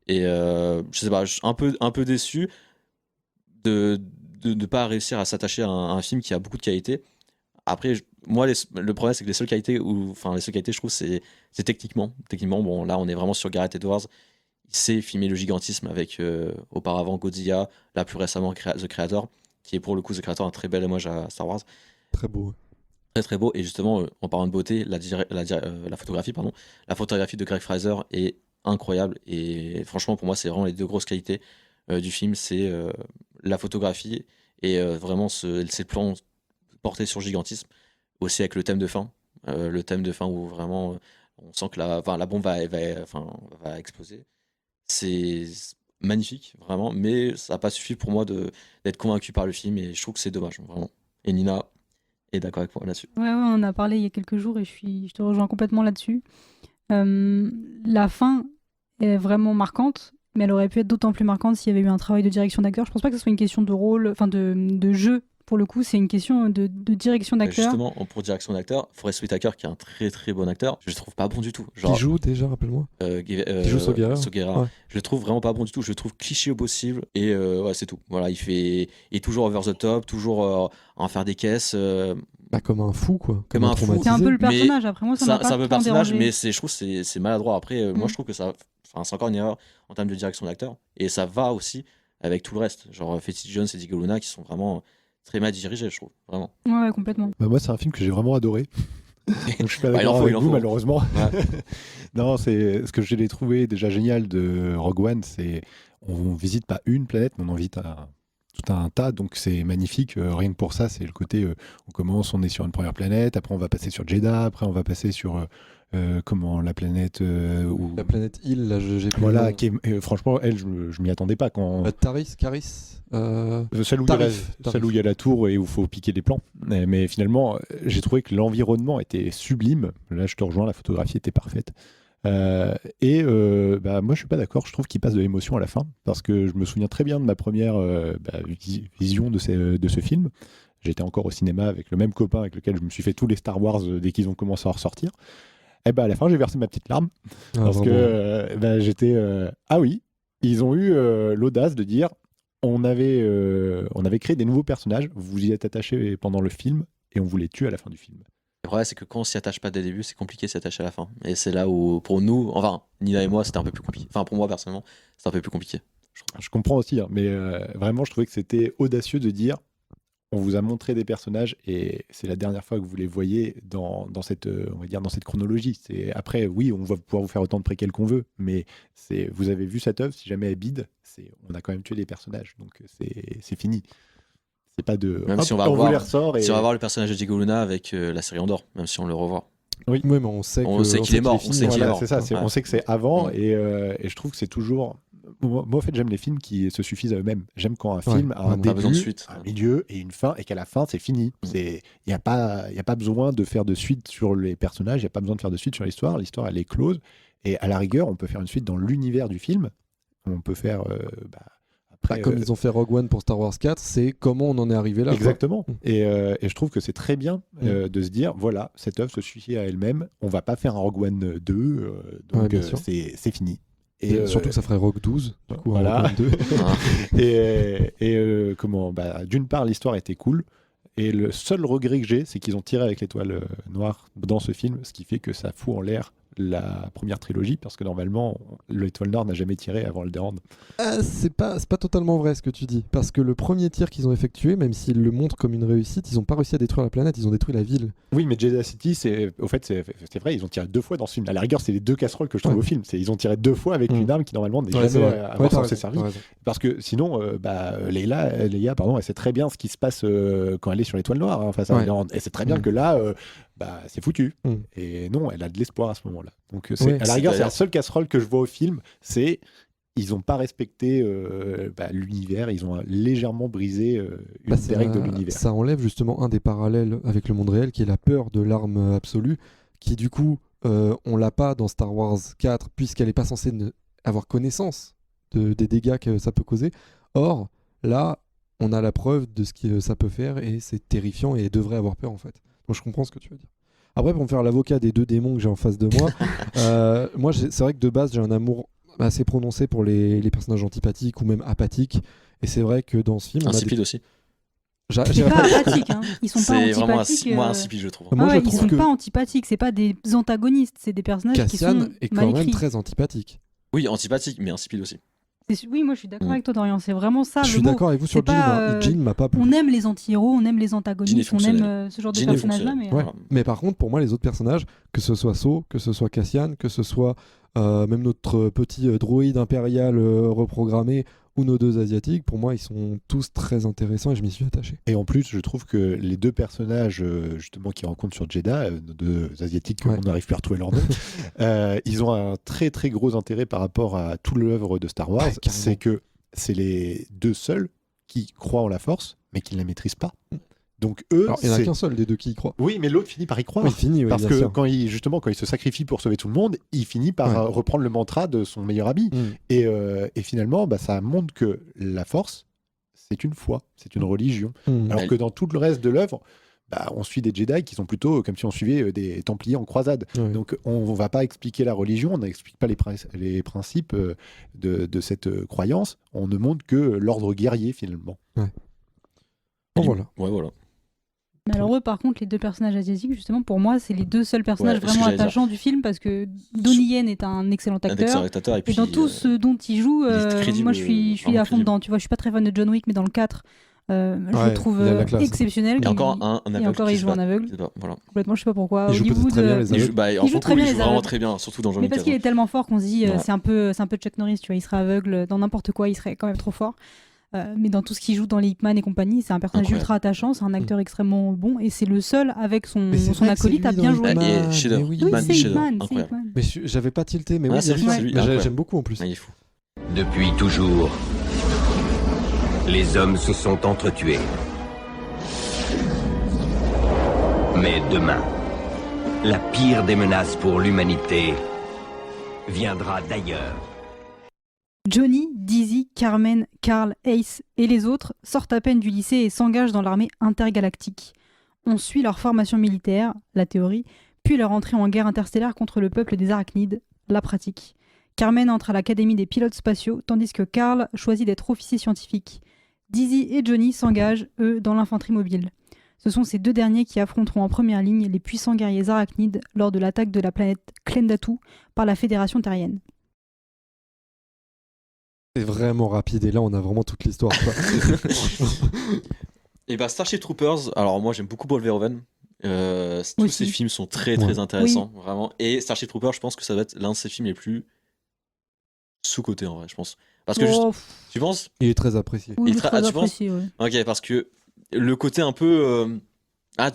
Et je sais pas, je suis un peu déçu de ne pas réussir à s'attacher à un film qui a beaucoup de qualité. Après, moi, le problème, c'est que les seules qualités, je trouve, c'est techniquement. Techniquement, bon, là, on est vraiment sur Gareth Edwards. Il sait filmer le gigantisme avec, auparavant, Godzilla, là, plus récemment, The Creator, qui est pour le coup, The Creator, un très bel émoji à Star Wars. Très beau. Très très beau. Et justement, en parlant de beauté, la photographie, la photographie de Greg Fraser est incroyable. Et franchement, pour moi, c'est vraiment les deux grosses qualités du film. C'est la photographie et vraiment ces plans portés sur le gigantisme. Aussi avec le thème de fin. Le thème de fin où vraiment on sent que la bombe va exploser. C'est magnifique, vraiment. Mais ça n'a pas suffi pour moi d'être convaincu par le film. Et je trouve que c'est dommage, vraiment. Et Nina est d'accord avec moi là-dessus. Ouais, on en a parlé il y a quelques jours et je te rejoins complètement là-dessus. La fin est vraiment marquante, mais elle aurait pu être d'autant plus marquante s'il y avait eu un travail de direction d'acteur. Je pense pas que ce soit une question de rôle, enfin de jeu. Pour le coup, c'est une question de direction d'acteur. Justement, pour direction d'acteur, Forest Whitaker, qui est un très très bon acteur, je le trouve pas bon du tout. Qui joue déjà, rappelle-moi Qui joue Saw Gerrera. Ouais. Je le trouve vraiment pas bon du tout. Je le trouve cliché au possible. Et ouais, c'est tout. Voilà, il est toujours over the top, toujours en faire des caisses. Comme un fou, quoi. Comme un fou. C'est un peu le personnage. Après, moi, ça m'a pas c'est un peu le personnage, dérangé. mais je trouve que c'est maladroit. Après, moi, je trouve que c'est encore une erreur en termes de direction d'acteur. Et ça va aussi avec tout le reste. Genre Felicity Jones et Diego Luna, qui sont vraiment très mal dirigé, je trouve, vraiment. Ouais, complètement. Moi, c'est un film que j'ai vraiment adoré. Donc, je suis pas d'accord avec vous, malheureusement. Ouais. Non, c'est ce que j'ai trouvé déjà génial de Rogue One, c'est on visite pas une planète, mais on en visite tout un tas, donc c'est magnifique. Rien que pour ça, c'est le côté on commence, on est sur une première planète, après on va passer sur Jeddah, après on va passer sur comment la planète où... La planète Hill, là, j'ai plus Voilà, le nom. qui est, franchement, elle, je m'y attendais pas quand. Caris. Celle où Tarif. il y a la tour et où il faut piquer des plans. Mais finalement, j'ai trouvé que l'environnement était sublime. Là, je te rejoins, la photographie était parfaite. Moi, je suis pas d'accord. Je trouve qu'il passe de l'émotion à la fin parce que je me souviens très bien de ma première vision de ce film. J'étais encore au cinéma avec le même copain avec lequel je me suis fait tous les Star Wars dès qu'ils ont commencé à ressortir. Et à la fin, j'ai versé ma petite larme parce que j'étais ah oui, ils ont eu l'audace de dire on avait créé des nouveaux personnages, vous y êtes attachés pendant le film et on vous les tue à la fin du film. Le problème, c'est que quand on s'y attache pas dès le début, c'est compliqué de s'y attacher à la fin. Et c'est là où, pour nous, enfin, Nina et moi, c'était un peu plus compliqué. Enfin, pour moi, personnellement, c'était un peu plus compliqué. Je comprends aussi, hein, mais vraiment, je trouvais que c'était audacieux de dire on vous a montré des personnages et c'est la dernière fois que vous les voyez dans cette, on va dire, dans cette chronologie. Après, oui, on va pouvoir vous faire autant de préquels qu'on veut, mais vous avez vu cette œuvre, si jamais elle bide, on a quand même tué des personnages, donc c'est fini. C'est pas de. Même si on va voir le personnage de Diego Luna avec la série Andorre, même si on le revoit. Oui, mais on sait qu'il est mort. On sait qu'il est mort. C'est ça. On sait que c'est avant, et je trouve que c'est toujours. Moi, en fait, j'aime les films qui se suffisent à eux-mêmes. J'aime quand un film a un début, un milieu et une fin, et qu'à la fin, c'est fini. Il n'y a pas besoin de faire de suite sur les personnages, il n'y a pas besoin de faire de suite sur l'histoire. L'histoire, elle est close. Et à la rigueur, on peut faire une suite dans l'univers du film. On peut faire... après, comme ils ont fait Rogue One pour Star Wars 4, c'est comment on en est arrivé là. Exactement. Et je trouve que c'est très bien de se dire, voilà, cette œuvre se suffit à elle-même. On ne va pas faire un Rogue One 2, donc c'est fini. Et surtout que ça ferait Rogue 12, du coup, voilà. Rogue 2. D'une part, l'histoire était cool. Et le seul regret que j'ai, c'est qu'ils ont tiré avec l'étoile noire dans ce film, ce qui fait que ça fout en l'air la première trilogie, parce que normalement, l'étoile noire n'a jamais tiré avant le Déande. C'est pas totalement vrai ce que tu dis, parce que le premier tir qu'ils ont effectué, même s'ils le montrent comme une réussite, ils n'ont pas réussi à détruire la planète, ils ont détruit la ville. Oui, mais Jedha City, c'est vrai, ils ont tiré 2 fois dans ce film. À la rigueur, c'est les 2 casseroles que je trouve au film. Ils ont tiré 2 fois avec une arme qui normalement n'est jamais avoir censé servir. Parce que sinon, Leia, elle sait très bien ce qui se passe quand elle est sur l'étoile noire face à la Déande. Elle sait très bien que là... c'est foutu. Et non, elle a de l'espoir à ce moment-là. Donc, à la rigueur, c'est la seule casserole que je vois au film, c'est ils n'ont pas respecté l'univers, ils ont légèrement brisé une des règles de l'univers. Ça enlève justement un des parallèles avec le monde réel, qui est la peur de l'arme absolue, qui du coup, on l'a pas dans Star Wars 4, puisqu'elle n'est pas censée avoir connaissance des dégâts que ça peut causer. Or, là, on a la preuve de ce que ça peut faire, et c'est terrifiant, et elle devrait avoir peur en fait. Donc je comprends ce que tu veux dire. Après, pour me faire l'avocat des 2 démons que j'ai en face de moi, moi c'est vrai que de base j'ai un amour assez prononcé pour les personnages antipathiques ou même apathiques, et c'est vrai que dans ce film insipide aussi. C'est pas apathique, hein. Ils sont pas antipathiques. C'est vraiment moins insipide, je trouve. Ils sont pas antipathiques, c'est pas des antagonistes, c'est des personnages Cassian qui sont est mal quand même écrits. très antipathique. Oui, antipathique, mais insipide aussi. Oui, moi je suis d'accord avec toi, Dorian, c'est vraiment ça. Je suis d'accord avec vous sur Jean. Jean m'a pas plu. On aime les anti-héros, on aime les antagonistes, on aime ce genre de personnages-là. Mais par contre, pour moi, les autres personnages, que ce soit So, que ce soit Cassian, que ce soit même notre petit droïde impérial reprogrammé ou nos 2 asiatiques, pour moi, ils sont tous très intéressants et je m'y suis attaché. Et en plus, je trouve que les 2 personnages justement qui rencontrent sur Jedha, nos 2 asiatiques, on n'arrive plus à retrouver leur nom, ils ont un très très gros intérêt par rapport à toute l'œuvre de Star Wars. C'est que c'est les 2 seuls qui croient en la Force, mais qui ne la maîtrisent pas. Donc eux, alors, il n'y en a qu'un seul des 2 qui y croit. Oui, mais l'autre finit par y croire. Oui, parce que quand il se sacrifie pour sauver tout le monde, il finit par reprendre le mantra de son meilleur ami. Et finalement, ça montre que la Force, c'est une foi, c'est une religion. Alors que dans tout le reste de l'œuvre, on suit des Jedi qui sont plutôt comme si on suivait des Templiers en croisade. Donc on ne va pas expliquer la religion, on n'explique pas les principes de cette croyance. On ne montre que l'ordre guerrier finalement. Voilà. Mais alors eux, par contre, les 2 personnages asiatiques, justement, pour moi, c'est les 2 seuls personnages vraiment attachants du film, parce que Donnie Yen est un excellent acteur. Et dans tout ce dont il joue, moi je suis à fond dedans. Tu vois, je suis pas très fan de John Wick, mais dans le 4, je le trouve exceptionnel. Il y a encore un aveugle. Et encore, il joue en aveugle. Voilà. Complètement, je sais pas pourquoi. Il joue peut-être très bien les aveugles. Il joue très bien les vraiment aveugles. très bien, surtout dans John Mais Wick. parce qu'il est tellement fort qu'on se dit, c'est un peu Chuck Norris, tu vois, il serait aveugle dans n'importe quoi, il serait quand même trop fort. Mais dans tout ce qu'il joue dans les Ip Man et compagnie, c'est un personnage Incroyable. ultra attachant, c'est un acteur extrêmement bon, et c'est le seul avec son Mais c'est vrai que acolyte c'est à lui bien dans jouer. Ip Man. Et chef d'œuvre. Mais oui. Oui, Man, c'est chef-d'œuvre. Ip Man, c'est Incroyable. Ip Man. Mais j'avais pas tilté, mais Ouais, oui, c'est lui, bien sûr. c'est lui, Mais incroyable. j'aime beaucoup en plus. Ah, il est fou. Depuis toujours, les hommes se sont entretués. Mais demain, la pire des menaces pour l'humanité viendra d'ailleurs. Johnny, Dizzy, Carmen, Carl, Ace et les autres sortent à peine du lycée et s'engagent dans l'armée intergalactique. On suit leur formation militaire, la théorie, puis leur entrée en guerre interstellaire contre le peuple des arachnides, la pratique. Carmen entre à l'académie des pilotes spatiaux, tandis que Carl choisit d'être officier scientifique. Dizzy et Johnny s'engagent, eux, dans l'infanterie mobile. Ce sont ces deux derniers qui affronteront en première ligne les puissants guerriers arachnides lors de l'attaque de la planète Klendatu par la Fédération terrienne. C'est vraiment rapide et là on a vraiment toute l'histoire. quoi. Et bah Starship Troopers, alors moi j'aime beaucoup Paul Verhoeven. Tous Aussi. ces films sont très très Ouais. intéressants, vraiment. Et Starship Troopers, je pense que ça va être l'un de ses films les plus sous-cotés en vrai, je pense. Parce que juste, Oh, tu penses? Il est très apprécié. oui, il très tu penses apprécié, ouais. Ok, parce que le côté un peu.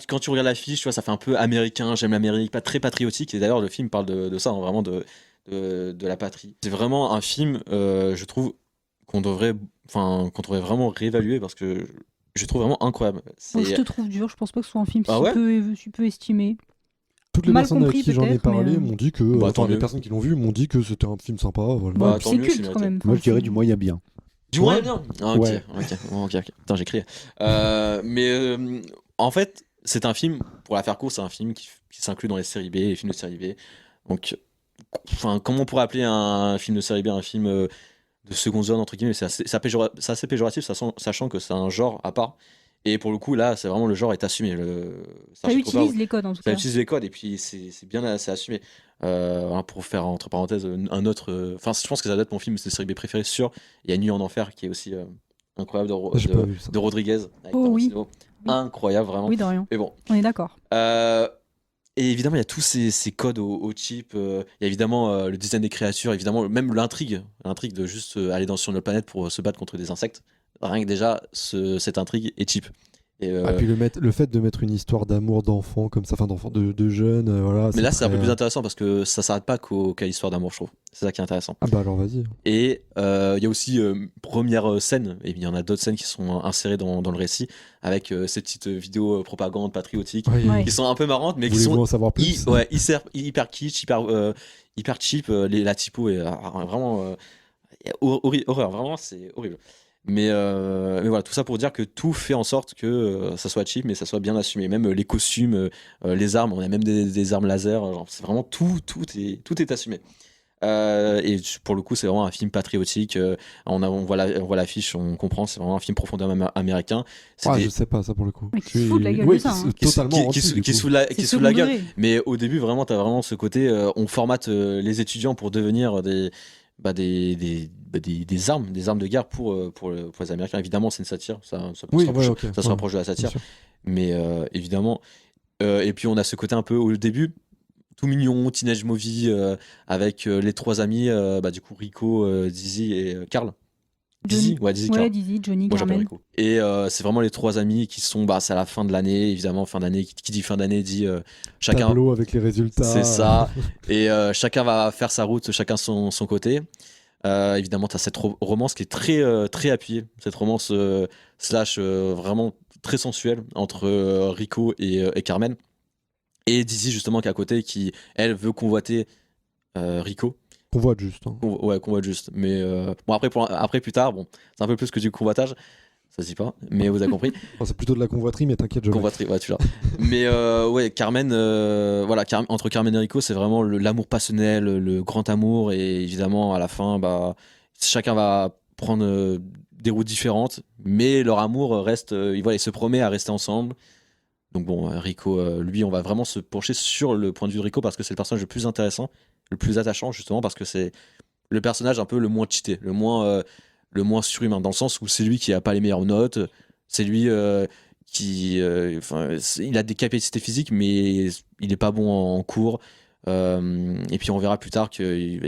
Quand tu regardes l'affiche, tu vois, ça fait un peu américain, j'aime l'Amérique, pas très patriotique. Et d'ailleurs, le film parle de ça, hein, vraiment de la patrie. C'est vraiment un film, je trouve, qu'on devrait vraiment réévaluer parce que je trouve vraiment incroyable. Bon, je te trouve dur, je pense pas que ce soit un film Ah ouais si peu estimé. Toutes les Mal personnes avec compris, qui j'en ai peut-être, parlé mais, m'ont dit que, Bah, tant les mieux. personnes qui l'ont vu m'ont dit que c'était un film sympa. Voilà. Bah, Bon, tant c'est mieux, culte c'est quand même. Moi, je dirais Enfin, du moyen bien. Du moyen bien. Ah, ok, Ouais. ok. Putain, j'ai crié. En fait, c'est un film, pour la faire court, c'est un film qui s'inclut dans les séries B, les films de série B. Donc, comment on pourrait appeler un film de série B un film de seconde zone, entre guillemets? C'est assez péjoratif, sachant que c'est un genre à part. Et pour le coup, là, c'est vraiment le genre est assumé. ça utilise les codes en tout Ça cas. utilise les codes et puis c'est bien c'est assumé. Voilà, pour faire entre parenthèses un autre. Enfin, je pense que ça doit être mon film de série B préféré sûr. Il y a Nuit en Enfer qui est aussi incroyable J'ai pas vu ça. de Rodriguez. Avec Oh oui. Tarantino. Incroyable, vraiment. Oui, Dorian, Mais bon. on est d'accord. Et évidemment, il y a tous ces codes au cheap. Il y a évidemment le design des créatures, évidemment, même l'intrigue de juste aller sur notre planète pour se battre contre des insectes. Rien que déjà, cette intrigue est cheap. Et, Puis le fait de mettre une histoire d'amour d'enfant comme ça, enfin d'enfant de jeunes, voilà. mais là, c'est un peu très- plus intéressant parce que ça s'arrête pas qu'à l'histoire d'amour, je trouve. C'est ça qui est intéressant. Ah bah alors vas-y. Et il y a aussi première scène, et il y en a d'autres scènes qui sont insérées dans le récit, avec ces petites vidéos propagande patriotiques, Ouais. qui sont un peu marrantes, mais qui Voulez-vous sont en savoir plus hyper kitsch, hyper cheap. La typo est vraiment horreur, vraiment, c'est horrible. Mais voilà, tout ça pour dire que tout fait en sorte que ça soit cheap, mais ça soit bien assumé. Même les costumes, les armes, on a même des armes laser. Genre, c'est vraiment tout est assumé. Et pour le coup, c'est vraiment un film patriotique. On voit l'affiche, on comprend, c'est vraiment un film profondément américain. C'est Ah, des- je sais pas ça pour le coup. Mais qui se fout de la gueule Oui, de ça, hein. totalement. qui anti, du se coup. fout de la gueule. degré. Mais au début, vraiment, t'as vraiment ce côté, on formate les étudiants pour devenir des armes de guerre pour les Américains. Évidemment, c'est une satire, ça se Oui, rapproche, ouais, ok. ça se Ouais, rapproche de la bien satire. sûr. Mais évidemment, et puis on a ce côté un peu au début, tout mignon, teenage movie, avec les trois amis, du coup Rico, Dizzy et Carl. Dizzy, Johnny. ouais, Dizzy, Ouais, Carl. Dizzy, Johnny, Moi j'appelle Carmen. Rico. Et c'est vraiment les trois amis qui sont, c'est à la fin de l'année, évidemment, fin d'année, qui dit fin d'année dit chacun. Tableau avec les résultats. C'est ça. Et chacun va faire sa route, chacun son côté. Évidemment, tu as cette romance qui est très appuyée. Cette romance slash vraiment très sensuelle entre Rico et Carmen. Et Dizzy, justement, qui est à côté, qui, elle, veut convoiter Rico. Convoite juste. Hein. Convoite juste. Mais bon, après, plus tard, bon, c'est un peu plus que du convoitage. Ça se dit pas, mais vous avez compris. Enfin, c'est plutôt de la convoiterie, mais t'inquiète, je l'ai. Convoiterie, ouais, tu l'as. Mais ouais, Carmen, entre Carmen et Rico, c'est vraiment l'amour passionnel, le grand amour, et évidemment, à la fin, chacun va prendre des routes différentes, mais leur amour reste, il se promet à rester ensemble. Donc bon, Rico, lui, on va vraiment se pencher sur le point de vue de Rico parce que c'est le personnage le plus intéressant, le plus attachant, justement, parce que c'est le personnage un peu le moins cheaté, le moins surhumain, dans le sens où c'est lui qui a pas les meilleures notes, c'est lui il a des capacités physiques, mais il est pas bon en cours. Et puis on verra plus tard que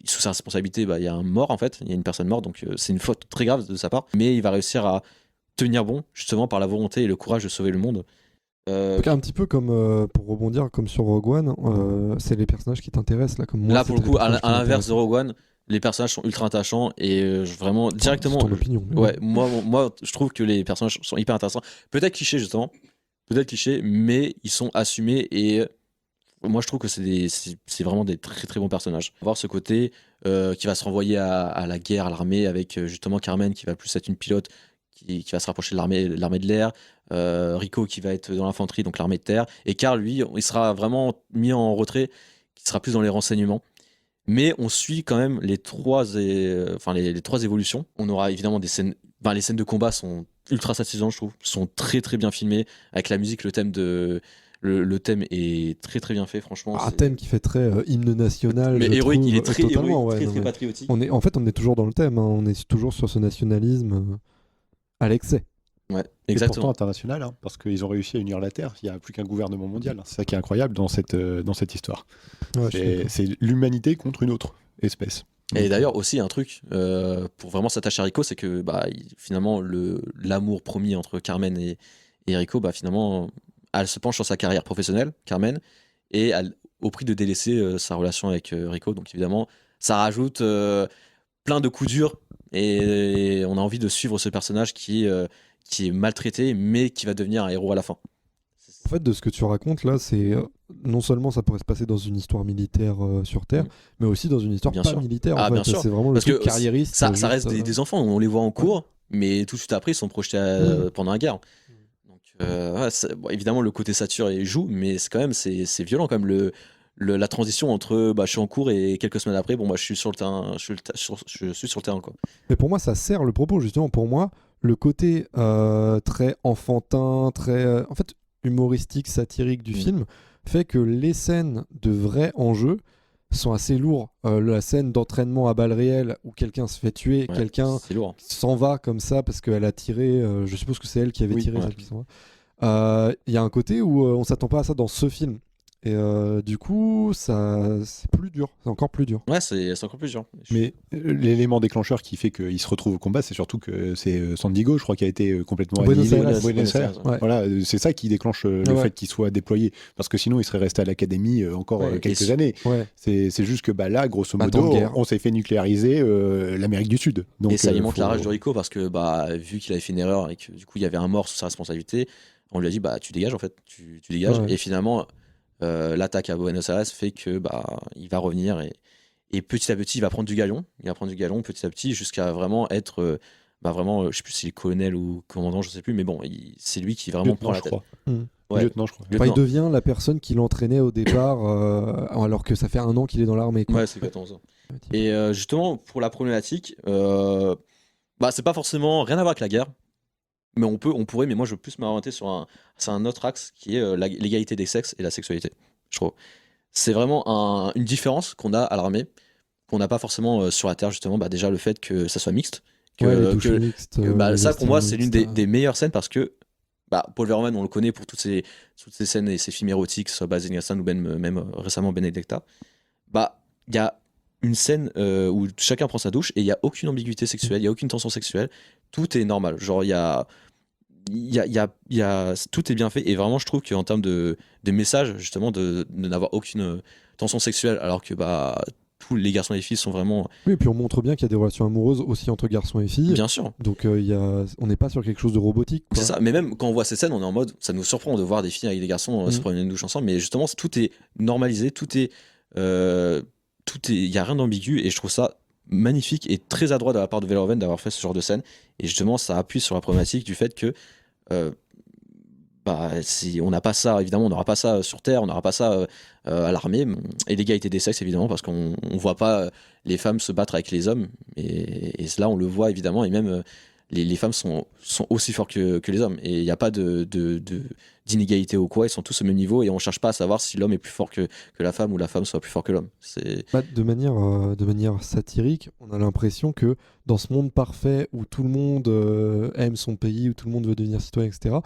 sous sa responsabilité, il y a un mort en fait, il y a une personne morte, donc c'est une faute très grave de sa part. Mais il va réussir à tenir bon, justement par la volonté et le courage de sauver le monde. Un petit peu comme, pour rebondir, comme sur Rogue One, c'est les personnages qui t'intéressent là. Comme moi, là pour le coup, à l'inverse de Rogue One, les personnages sont ultra attachants et vraiment directement. C'est ton opinion. Ouais, moi je trouve que les personnages sont hyper intéressants. Peut-être clichés justement, mais ils sont assumés et moi je trouve que c'est vraiment des très très bons personnages. Voir ce côté qui va se renvoyer à la guerre, à l'armée, avec justement Carmen qui va plus être une pilote qui va se rapprocher de l'armée de l'air, Rico qui va être dans l'infanterie, donc l'armée de terre, et Carl lui il sera vraiment mis en retrait, qui sera plus dans les renseignements. Mais on suit quand même les trois évolutions. On aura évidemment des scènes. Les scènes de combat sont ultra satisfaisantes, je trouve. Sont très très bien filmées. Avec la musique, le thème est très très bien fait, franchement. Un thème qui fait très hymne national. Mais héroïque, il est très totalement, héroïque, très patriotique. On est toujours dans le thème. On est toujours sur ce nationalisme à l'excès. Ouais, exactement. exactement. Et pourtant international, parce qu'ils ont réussi à unir la Terre. Il n'y a plus qu'un gouvernement mondial. C'est ça qui est incroyable dans cette histoire. Ouais, c'est l'humanité contre une autre espèce. Et d'ailleurs aussi un truc pour vraiment s'attacher à Rico, c'est que finalement l'amour promis entre Carmen et Rico, finalement elle se penche sur sa carrière professionnelle, Carmen, et au prix de délaisser sa relation avec Rico. Donc évidemment ça rajoute plein de coups durs et on a envie de suivre ce personnage qui est maltraité mais qui va devenir un héros à la fin. En fait, de ce que tu racontes là, c'est non seulement ça pourrait se passer dans une histoire militaire sur Terre, mais aussi dans une histoire bien pas sûr. militaire. Ah, en fait. bien sûr. C'est vraiment le Parce truc que carriériste. ça reste des enfants, on les voit en cours, mais tout de suite après ils sont projetés pendant la guerre. Donc évidemment le côté sature joue, mais c'est quand même c'est violent quand même la transition entre je suis en cours et quelques semaines après je suis sur le terrain, je suis sur le terrain quoi. Mais pour moi ça sert le propos justement. Pour moi le côté très enfantin, très en fait humoristique, satirique du film fait que les scènes de vrais enjeux sont assez lourds. La scène d'entraînement à balles réelles où quelqu'un se fait tuer, quelqu'un s'en va comme ça parce qu'elle a tiré, je suppose que c'est elle qui avait tiré, celle qui s'en va. Il y a un côté où on s'attend pas à ça dans ce film. Et du coup, c'est plus dur, c'est encore plus dur. Ouais, c'est encore plus dur. Mais l'élément déclencheur qui fait qu'il se retrouve au combat, c'est surtout que c'est San Diego, je crois, qui a été complètement annihilé. Buenos Aires. Ouais. Voilà, c'est ça qui déclenche le fait qu'il soit déployé. Parce que sinon, il serait resté à l'académie encore quelques années. Ouais. C'est juste que là, grosso modo, on s'est fait nucléariser l'Amérique du Sud. Donc, et ça alimente la rage de Rico parce que vu qu'il avait fait une erreur et que du coup il y avait un mort sous sa responsabilité, on lui a dit tu dégages en fait, tu dégages. Et finalement l'attaque à Buenos Aires fait que il va revenir et petit à petit il va prendre du galon petit à petit jusqu'à vraiment être vraiment je sais plus si c'est le colonel ou commandant, je sais plus, mais bon c'est lui qui vraiment prend la tête. Lieutenant, je crois. Il devient la personne qui l'entraînait au départ alors que ça fait 1 an qu'il est dans l'armée. Ouais, c'est exactement ça. Et justement pour la problématique c'est pas forcément rien à voir avec la guerre. Mais on pourrait, mais moi je veux plus m'orienter sur un autre axe qui est l'égalité des sexes et la sexualité, je trouve. C'est vraiment une différence qu'on a à l'armée, qu'on n'a pas forcément sur la Terre, justement. Déjà le fait que ça soit mixte. Ça pour moi c'est l'une des meilleures scènes parce que Paul Verhoeven on le connaît pour toutes ces scènes et ces films érotiques, que ce soit Baz Luhrmann ou même récemment Benedetta. Il y a une scène où chacun prend sa douche et il n'y a aucune ambiguïté sexuelle, il n'y a aucune tension sexuelle, tout est normal. Genre, tout est bien fait et vraiment, je trouve qu'en termes de message, justement, de n'avoir aucune tension sexuelle, alors que tous les garçons et les filles sont vraiment. Oui, et puis on montre bien qu'il y a des relations amoureuses aussi entre garçons et filles. Bien sûr. Donc on n'est pas sur quelque chose de robotique. C'est ça, mais même quand on voit ces scènes, on est en mode, ça nous surprend de voir des filles avec des garçons se prendre une douche ensemble, mais justement, tout est normalisé, il n'y a rien d'ambigu et je trouve ça magnifique et très adroit de la part de Verhoeven d'avoir fait ce genre de scène. Et justement, ça appuie sur la problématique du fait que si on n'a pas ça, évidemment, on n'aura pas ça sur Terre, on n'aura pas ça à l'armée. Et l'égalité des sexes, évidemment, parce qu'on ne voit pas les femmes se battre avec les hommes. Et là, on le voit, évidemment, et même les femmes sont aussi fortes que les hommes. Et il n'y a pas d'inégalité ou quoi, ils sont tous au même niveau et on ne cherche pas à savoir si l'homme est plus fort que la femme ou la femme soit plus fort que l'homme. De manière satirique, on a l'impression que dans ce monde parfait où tout le monde aime son pays, où tout le monde veut devenir citoyen, etc.,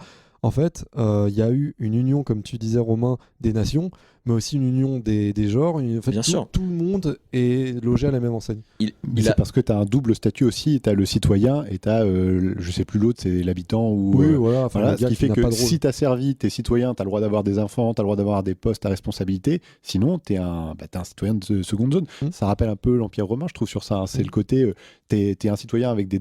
en fait, il y a eu une union, comme tu disais Romain, des nations, mais aussi une union des genres. En fait, Bien sûr. tout le monde est logé à la même enseigne. Mais c'est parce que tu as un double statut aussi, tu as le citoyen et tu as, je sais plus l'autre, c'est l'habitant. Ou, Oui, voilà. Enfin, voilà, le ce gars qui fait n'a pas que de rôle. si tu as servi, tu es citoyen, tu as le droit d'avoir des enfants, tu as le droit d'avoir des postes à responsabilité. Sinon, tu es un citoyen de seconde zone. Ça rappelle un peu l'Empire romain, je trouve, sur ça. Hein. C'est le côté, tu es un citoyen avec des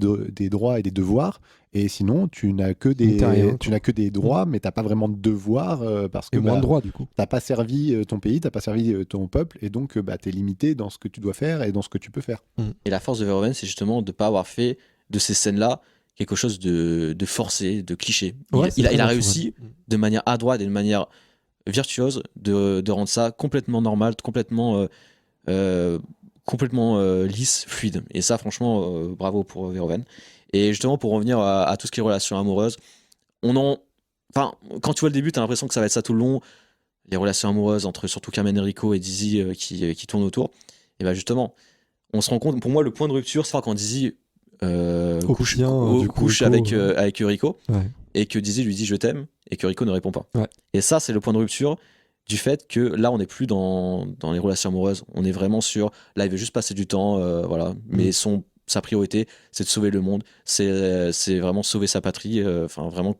droits et des devoirs. Et sinon, tu n'as que des droits, mais tu n'as pas vraiment de devoirs parce que Et moins de droits, du coup. tu n'as pas servi ton pays, tu n'as pas servi ton peuple, et donc tu es limité dans ce que tu dois faire et dans ce que tu peux faire. Et la force de Verhoeven, c'est justement de ne pas avoir fait de ces scènes-là quelque chose de forcé, de cliché. Ouais, il a naturel. réussi de manière adroite et de manière virtuose de rendre ça complètement normal, complètement lisse, fluide. Et ça, franchement, bravo pour Verhoeven. Et justement, pour revenir à tout ce qui est relations amoureuses, quand tu vois le début, tu as l'impression que ça va être ça tout le long. Les relations amoureuses entre surtout Carmen et Rico et Dizzy qui tournent autour. Et bien justement, on se rend compte, pour moi, le point de rupture, c'est quand Dizzy couche avec Rico, et que Dizzy lui dit je t'aime, et que Rico ne répond pas. Ouais. Et ça, c'est le point de rupture du fait que là, on n'est plus dans les relations amoureuses. On est vraiment sur, là, il veut juste passer du temps, voilà. Mais sa priorité, c'est de sauver le monde, c'est vraiment sauver sa patrie, vraiment,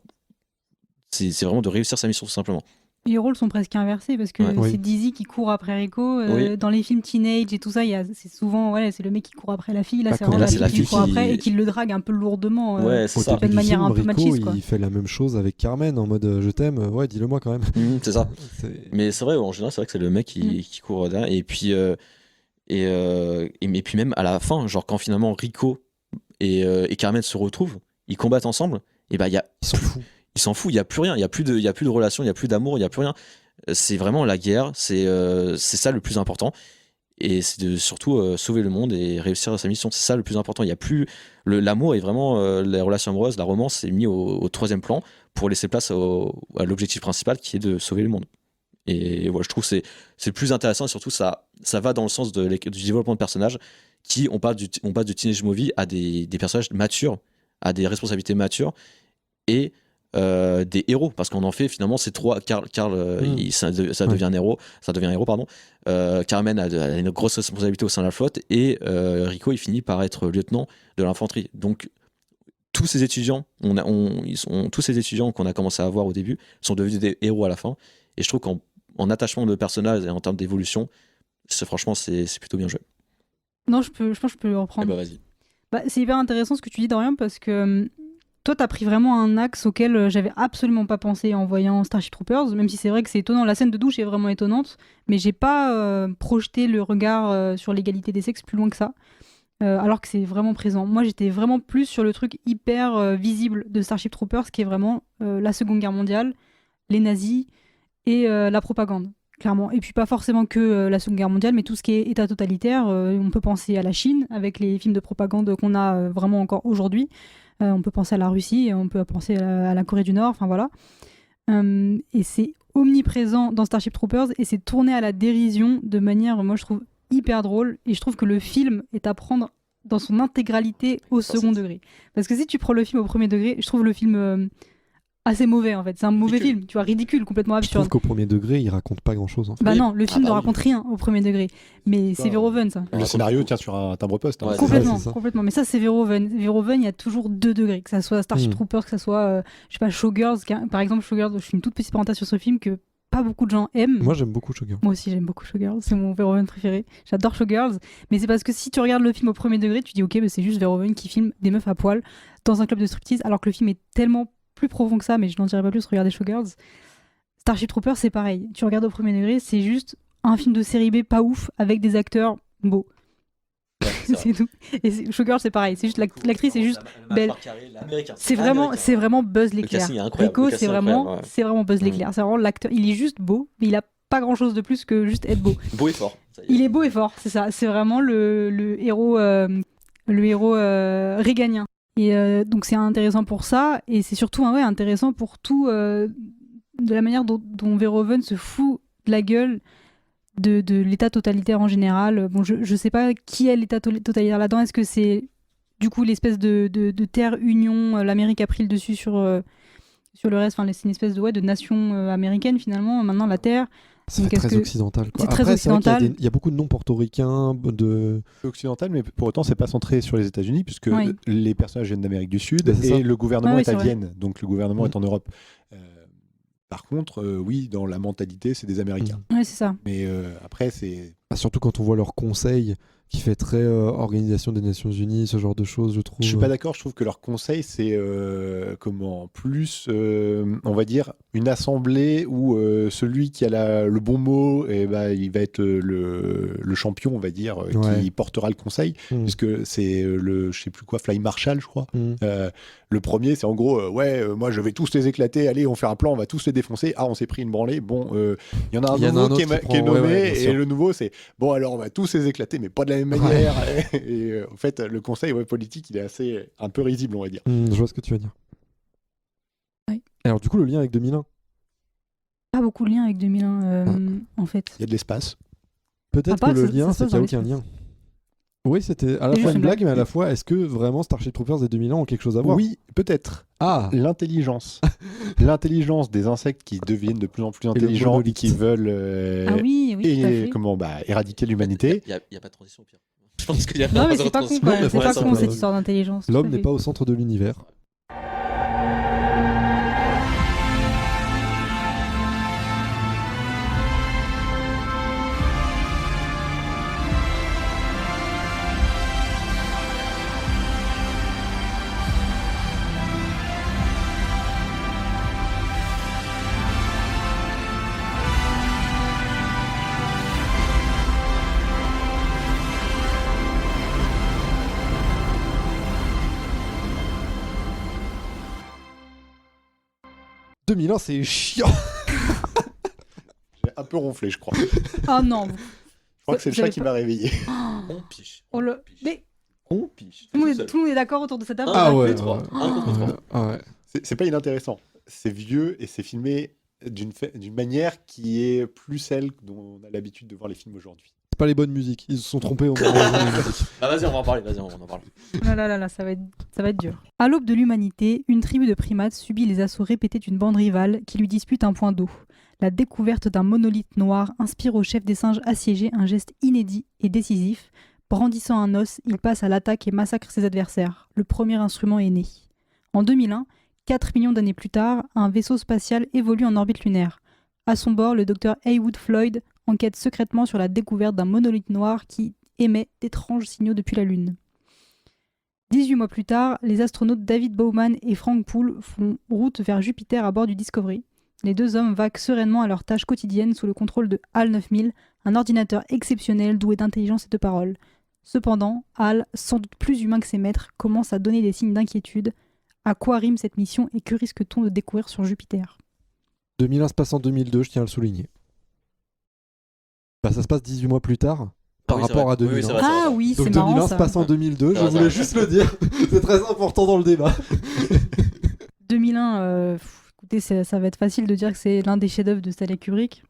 c'est vraiment de réussir sa mission tout simplement. Les rôles sont presque inversés parce que c'est Dizzy qui court après Rico. Dans les films teenage et tout ça, c'est souvent c'est le mec qui court après la fille. Là, c'est vraiment la fille qui court après et qui le drague un peu lourdement. C'est ça. De manière un peu machiste. Il fait la même chose avec Carmen en mode je t'aime. Ouais, dis-le-moi quand même. C'est ça. Mais c'est vrai, en général, c'est vrai que c'est le mec qui court derrière. Et puis, et puis même à la fin, genre quand finalement Rico et Carmen se retrouvent, ils combattent ensemble. Et bah ils s'en foutent. Il y a plus rien. Il y a plus de relation. Il y a plus d'amour. Il y a plus rien. C'est vraiment la guerre. C'est ça le plus important. Et c'est de surtout sauver le monde et réussir sa mission. C'est ça le plus important. Il y a plus l'amour et vraiment les relations amoureuses, la romance est mis au troisième plan pour laisser place à l'objectif principal qui est de sauver le monde. Et voilà, je trouve que c'est le plus intéressant et surtout ça va dans le sens du développement de personnages qui on passe de teenage movie à des personnages matures, à des responsabilités matures et des héros, parce qu'on en fait finalement ces trois. Carl ça devient un héros, pardon. Carmen a une grosse responsabilité au sein de la flotte et Rico il finit par être lieutenant de l'infanterie. Donc tous ces étudiants, tous ces étudiants qu'on a commencé à voir au début sont devenus des héros à la fin. Et je trouve qu'en attachement de personnages et en termes d'évolution, franchement c'est plutôt bien joué. Non, je pense que je peux le reprendre. Vas-y. C'est hyper intéressant ce que tu dis, Dorian, parce que toi, t'as pris vraiment un axe auquel j'avais absolument pas pensé en voyant Starship Troopers, même si c'est vrai que c'est étonnant. La scène de douche est vraiment étonnante, mais j'ai pas projeté le regard sur l'égalité des sexes plus loin que ça, alors que c'est vraiment présent. Moi, j'étais vraiment plus sur le truc hyper visible de Starship Troopers, qui est vraiment la Seconde Guerre mondiale, les nazis et la propagande. Clairement. Et puis pas forcément que la Seconde Guerre mondiale, mais tout ce qui est État totalitaire. On peut penser à la Chine, avec les films de propagande qu'on a vraiment encore aujourd'hui. On peut penser à la Russie, on peut penser à la Corée du Nord, enfin voilà. Et c'est omniprésent dans Starship Troopers, et c'est tourné à la dérision de manière, moi je trouve, hyper drôle. Et je trouve que le film est à prendre dans son intégralité au second degré. Parce que si tu prends le film au premier degré, je trouve le film... assez mauvais en fait, c'est un mauvais film, tu vois, ridicule, complètement absurde. Je trouve qu'au premier degré, il raconte pas grand chose. En fait. Bah non, le film ne raconte rien au premier degré, mais c'est Verhoeven ça. Le scénario tient sur un timbre-poste. Hein. Complètement, mais ça c'est Verhoeven. Verhoeven, il y a toujours 2 degrés, que ça soit Starship Troopers, que ça soit, je sais pas, Showgirls. Par exemple, Showgirls, je fais une toute petite parenthèse sur ce film que pas beaucoup de gens aiment. Moi j'aime beaucoup Showgirls. Moi aussi j'aime beaucoup Showgirls, c'est mon Verhoeven préféré. J'adore Showgirls, mais c'est parce que si tu regardes le film au premier degré, tu dis ok, mais c'est juste Verhoeven qui filme des meufs à poil dans un club de striptease, alors que le film est tellement plus profond que ça, mais je n'en dirai pas plus, regardez Showgirls. Starship Troopers, c'est pareil. Tu regardes au premier degré, c'est juste un film de série B pas ouf, avec des acteurs beaux. C'est tout. Et Showgirls, c'est pareil. C'est juste l'actrice est juste belle. C'est vraiment Buzz l'éclair. Rico, c'est vraiment Buzz l'éclair. C'est vraiment l'acteur. Il est juste beau, mais il a pas grand chose de plus que juste être beau. Beau et fort. Il est beau et fort, c'est ça. C'est vraiment le héros réganien. Et donc c'est intéressant pour ça, et c'est surtout intéressant pour tout de la manière dont Verhoeven se fout de la gueule de l'état totalitaire en général. Bon, je sais pas qui est l'état totalitaire là-dedans. Est-ce que c'est du coup l'espèce de terre-union, l'Amérique a pris le dessus sur le reste, enfin c'est une espèce de nation américaine finalement, maintenant la Terre. Ça Donc, fait est-ce très que- occidental. Quoi. C'est très Après, c'est vrai qu'il y a occidental. il y a beaucoup de noms portoricains, de... C'est occidental, mais pour autant, c'est pas centré sur les États-Unis, puisque Oui. les personnages viennent d'Amérique du Sud Bah, c'est et ça. le gouvernement Ouais, est c'est à vrai. Vienne, donc le gouvernement Mm. est en Europe. Par contre, oui, dans la mentalité, c'est des Américains. Ouais, c'est ça. Mais après, c'est Ah, surtout quand on voit leur conseil qui fait très Organisation des Nations Unies, ce genre de choses, je trouve. Je suis pas d'accord, je trouve que leur conseil, c'est plus, on va dire, une assemblée où celui qui a le bon mot, il va être le champion, on va dire, Ouais. qui portera le conseil, Mm. puisque c'est je sais plus quoi, Fly Marshall, je crois. Mm. Le premier, c'est en gros, moi je vais tous les éclater, allez, on fait un plan, on va tous les défoncer. Ah, on s'est pris une branlée. Bon, il y en a un Il y en a nouveau un qui autre est, qui qui est prend- nommé, ouais, bien et sûr. le nouveau, c'est bon, alors on va tous les éclater, mais pas de la même manière. Et en fait, le conseil politique, il est assez un peu risible, on va dire. Je vois ce que tu veux dire. Oui. Alors, du coup, le lien avec 2001. Pas beaucoup de liens avec 2001, en fait. Il y a de l'espace. Peut-être part que le que lien, ça se c'est passe qu'il n'y a dans aucun l'espace. lien. Oui, c'était à la C'est fois juste une une blague, blague. mais à la fois, est-ce que vraiment Starship Troopers et 2001 ont quelque chose à voir? Oui, peut-être. Ah, L'intelligence. L'intelligence des insectes qui deviennent de plus en plus le intelligents et monolithe. qui veulent Ah oui, oui, tout à fait. éradiquer l'humanité. Il n'y a pas de transition au pire. Je pense qu'il y a Non, mais zéro c'est pas con transition. quand même. mais C'est ouais, pas ça con va. cette histoire d'intelligence. tout l'homme à n'est fait. pas au centre de l'univers. « 2001, c'est chiant. J'ai un peu ronflé, je crois. Je Ah non. crois que c'est le chat qui m'a réveillé. On piche. Oh le... Mais On piche. tout le monde est d'accord autour de cette table. Ah, Ah ouais. les trois. Un contre trois. Ouais. C'est pas inintéressant. C'est vieux et c'est filmé d'une manière qui est plus celle dont on a l'habitude de voir les films aujourd'hui. C'est pas les bonnes musiques. Ils se sont trompés au moment des musiques. Ah, vas-y, on va en parler. Vas-y, on en parle. Là, ça va être dur. À l'aube de l'humanité, une tribu de primates subit les assauts répétés d'une bande rivale qui lui dispute un point d'eau. La découverte d'un monolithe noir inspire au chef des singes assiégés un geste inédit et décisif. Brandissant un os, il passe à l'attaque et massacre ses adversaires. Le premier instrument est né. En 2001, 4 millions d'années plus tard, un vaisseau spatial évolue en orbite lunaire. À son bord, le docteur Heywood Floyd enquête secrètement sur la découverte d'un monolithe noir qui émet d'étranges signaux depuis la Lune. 18 mois plus tard, les astronautes David Bowman et Frank Poole font route vers Jupiter à bord du Discovery. Les deux hommes vaquent sereinement à leurs tâches quotidiennes sous le contrôle de HAL 9000, un ordinateur exceptionnel doué d'intelligence et de parole. Cependant, HAL, sans doute plus humain que ses maîtres, commence à donner des signes d'inquiétude. À quoi rime cette mission et que risque-t-on de découvrir sur Jupiter ? 2001 se passe en 2002, je tiens à le souligner. Bah, ça se passe 18 mois plus tard par oui, c'est rapport vrai. à 2001. Oui, c'est vrai. Ah oui, Donc c'est 2001 marrant se ça. passe en 2002, Ça je va, ça voulais va. juste le dire. C'est très important dans le débat. 2001, écoutez, ça va être facile de dire que c'est l'un des chefs-d'œuvre de Stanley Kubrick.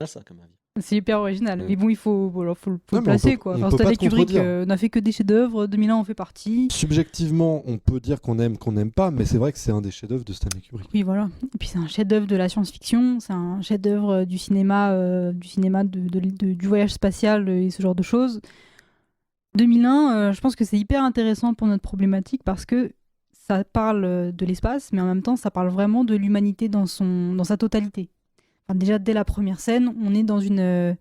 Là, ça, comme avis. C'est hyper original. Mais bon, il faut le Non, mais placer, on peut- quoi. on Enfin, peut pas Stanley te Kubrick contredire. n'a fait que des chefs-d'œuvre. 2001 en fait partie. Subjectivement, on peut dire qu'on aime, qu'on n'aime pas, mais c'est vrai que c'est un des chefs-d'œuvre de Stanley Kubrick. Oui, voilà. Et puis c'est un chef-d'œuvre de la science-fiction, c'est un chef-d'œuvre du cinéma du voyage spatial et ce genre de choses. 2001, je pense que c'est hyper intéressant pour notre problématique parce que ça parle de l'espace, mais en même temps, ça parle vraiment de l'humanité dans sa totalité. Enfin, déjà, dès la première scène, on est dans une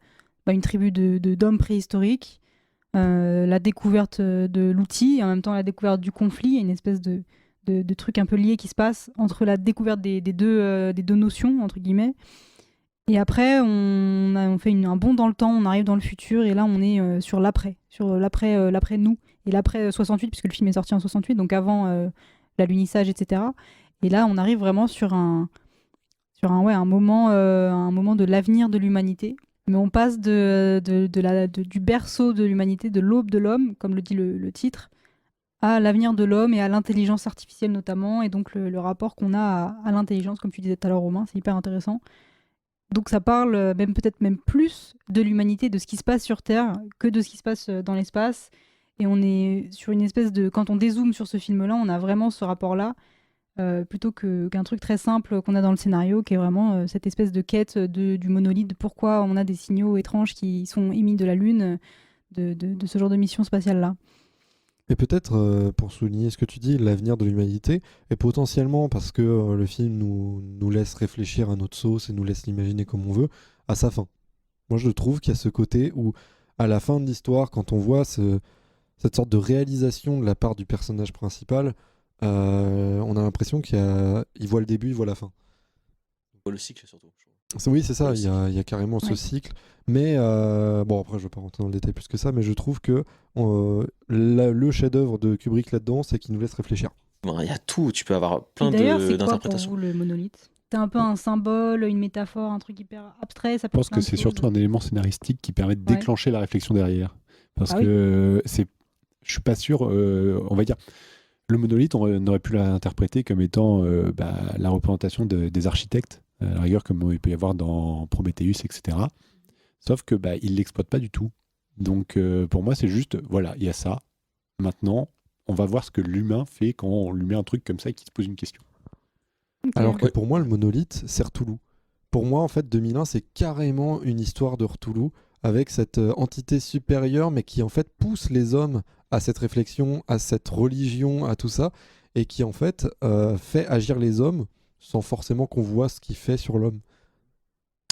tribu d'hommes préhistoriques, la découverte de l'outil et en même temps la découverte du conflit. Il y a une espèce de trucs un peu liés qui se passent entre la découverte des deux notions, entre guillemets. Et après, on fait un bond dans le temps, on arrive dans le futur, et là, on est sur l'après nous, et l'après 68, puisque le film est sorti en 68, donc avant l'alunissage, etc. Et là, on arrive vraiment sur un moment de l'avenir de l'humanité. Mais on passe du berceau de l'humanité, de l'aube de l'homme, comme le dit le titre, à l'avenir de l'homme et à l'intelligence artificielle notamment, et donc le rapport qu'on a à l'intelligence, comme tu disais tout à l'heure, Romain, c'est hyper intéressant. Donc ça parle peut-être même plus de l'humanité, de ce qui se passe sur Terre, que de ce qui se passe dans l'espace. Et on est sur une espèce de... Quand on dézoome sur ce film-là, on a vraiment ce rapport-là. plutôt qu'un truc très simple qu'on a dans le scénario, qui est vraiment cette espèce de quête du monolithe, de pourquoi on a des signaux étranges qui sont émis de la Lune, de ce genre de mission spatiale-là. Et peut-être, pour souligner ce que tu dis, l'avenir de l'humanité, et potentiellement, parce que le film nous laisse réfléchir à notre sauce et nous laisse l'imaginer comme on veut, à sa fin. Moi, je trouve qu'il y a ce côté où, à la fin de l'histoire, quand on voit cette sorte de réalisation de la part du personnage principal, on a l'impression qu'il voit le début, il voit la fin. On voit le cycle surtout. Oui, c'est ça, il y a carrément ce cycle. Mais bon, après, je ne vais pas rentrer dans le détail plus que ça, mais je trouve que le chef-d'œuvre de Kubrick là-dedans, c'est qu'il nous laisse réfléchir. Il y a tout, tu peux avoir plein d'ailleurs, c'est quoi d'interprétations. pour vous le monolithe ? C'est un peu un symbole, une métaphore, un truc hyper abstrait. Ça Je pense que c'est surtout un élément scénaristique qui permet de déclencher la réflexion derrière. Parce que je suis pas sûr, on va dire, le monolithe, on aurait pu l'interpréter comme étant la représentation des architectes, à la rigueur comme il peut y avoir dans Prometheus, etc. Sauf que il l'exploite pas du tout. Donc pour moi, c'est juste, voilà, il y a ça. Maintenant, on va voir ce que l'humain fait quand on lui met un truc comme ça et qu'il se pose une question. Okay. Alors que pour moi, le monolithe, c'est R'toulou. Pour moi, en fait, 2001, c'est carrément une histoire de R'toulou avec cette entité supérieure, mais qui en fait pousse les hommes à cette réflexion, à cette religion, à tout ça, et qui en fait fait agir les hommes sans forcément qu'on voit ce qu'il fait sur l'homme.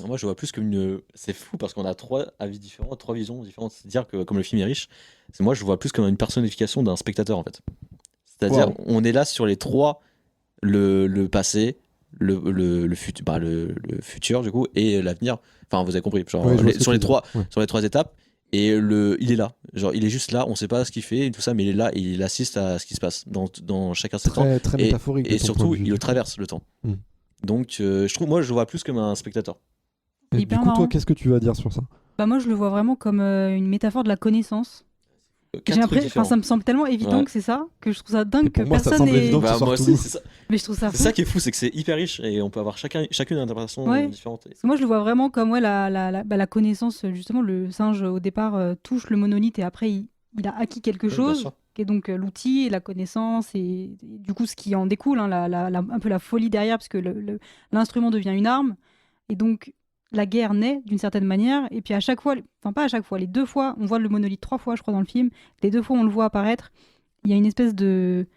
Moi, je vois plus comme une. C'est fou parce qu'on a 3 avis différents, 3 visions différentes. C'est-à-dire que, comme le film est riche, moi, je vois plus comme une personnification d'un spectateur, en fait. C'est-à-dire, on est là sur les 3, le passé, le futur, du coup, et l'avenir. Enfin, vous avez compris. Genre, sur les 3 étapes. Et il est là. Genre, il est juste là, on sait pas ce qu'il fait et tout ça, mais il est là et il assiste à ce qui se passe dans chacun de ses temps. Très métaphorique. Et surtout, il le traverse le temps. Donc, moi, je le vois plus comme un spectateur. Et du coup, toi, qu'est-ce que tu vas dire sur ça ? Moi, je le vois vraiment comme une métaphore de la connaissance. Ça me semble tellement évident que c'est ça, que je trouve ça dingue que personne n'ait... Moi aussi, c'est ça. Mais je trouve ça fou. C'est ça qui est fou, c'est que c'est hyper riche et on peut avoir chacune une interprétation différente. Parce que moi, je le vois vraiment comme la connaissance. Justement, le singe, au départ, touche le monolithe et après, il a acquis quelque chose, qui est donc l'outil et la connaissance et du coup, ce qui en découle, hein, un peu la folie derrière, parce que l'instrument devient une arme. Et donc, la guerre naît d'une certaine manière, et puis à chaque fois, enfin pas à chaque fois, les 2 fois, on voit le monolithe 3 fois, je crois, dans le film, les 2 fois on le voit apparaître, il y a une espèce de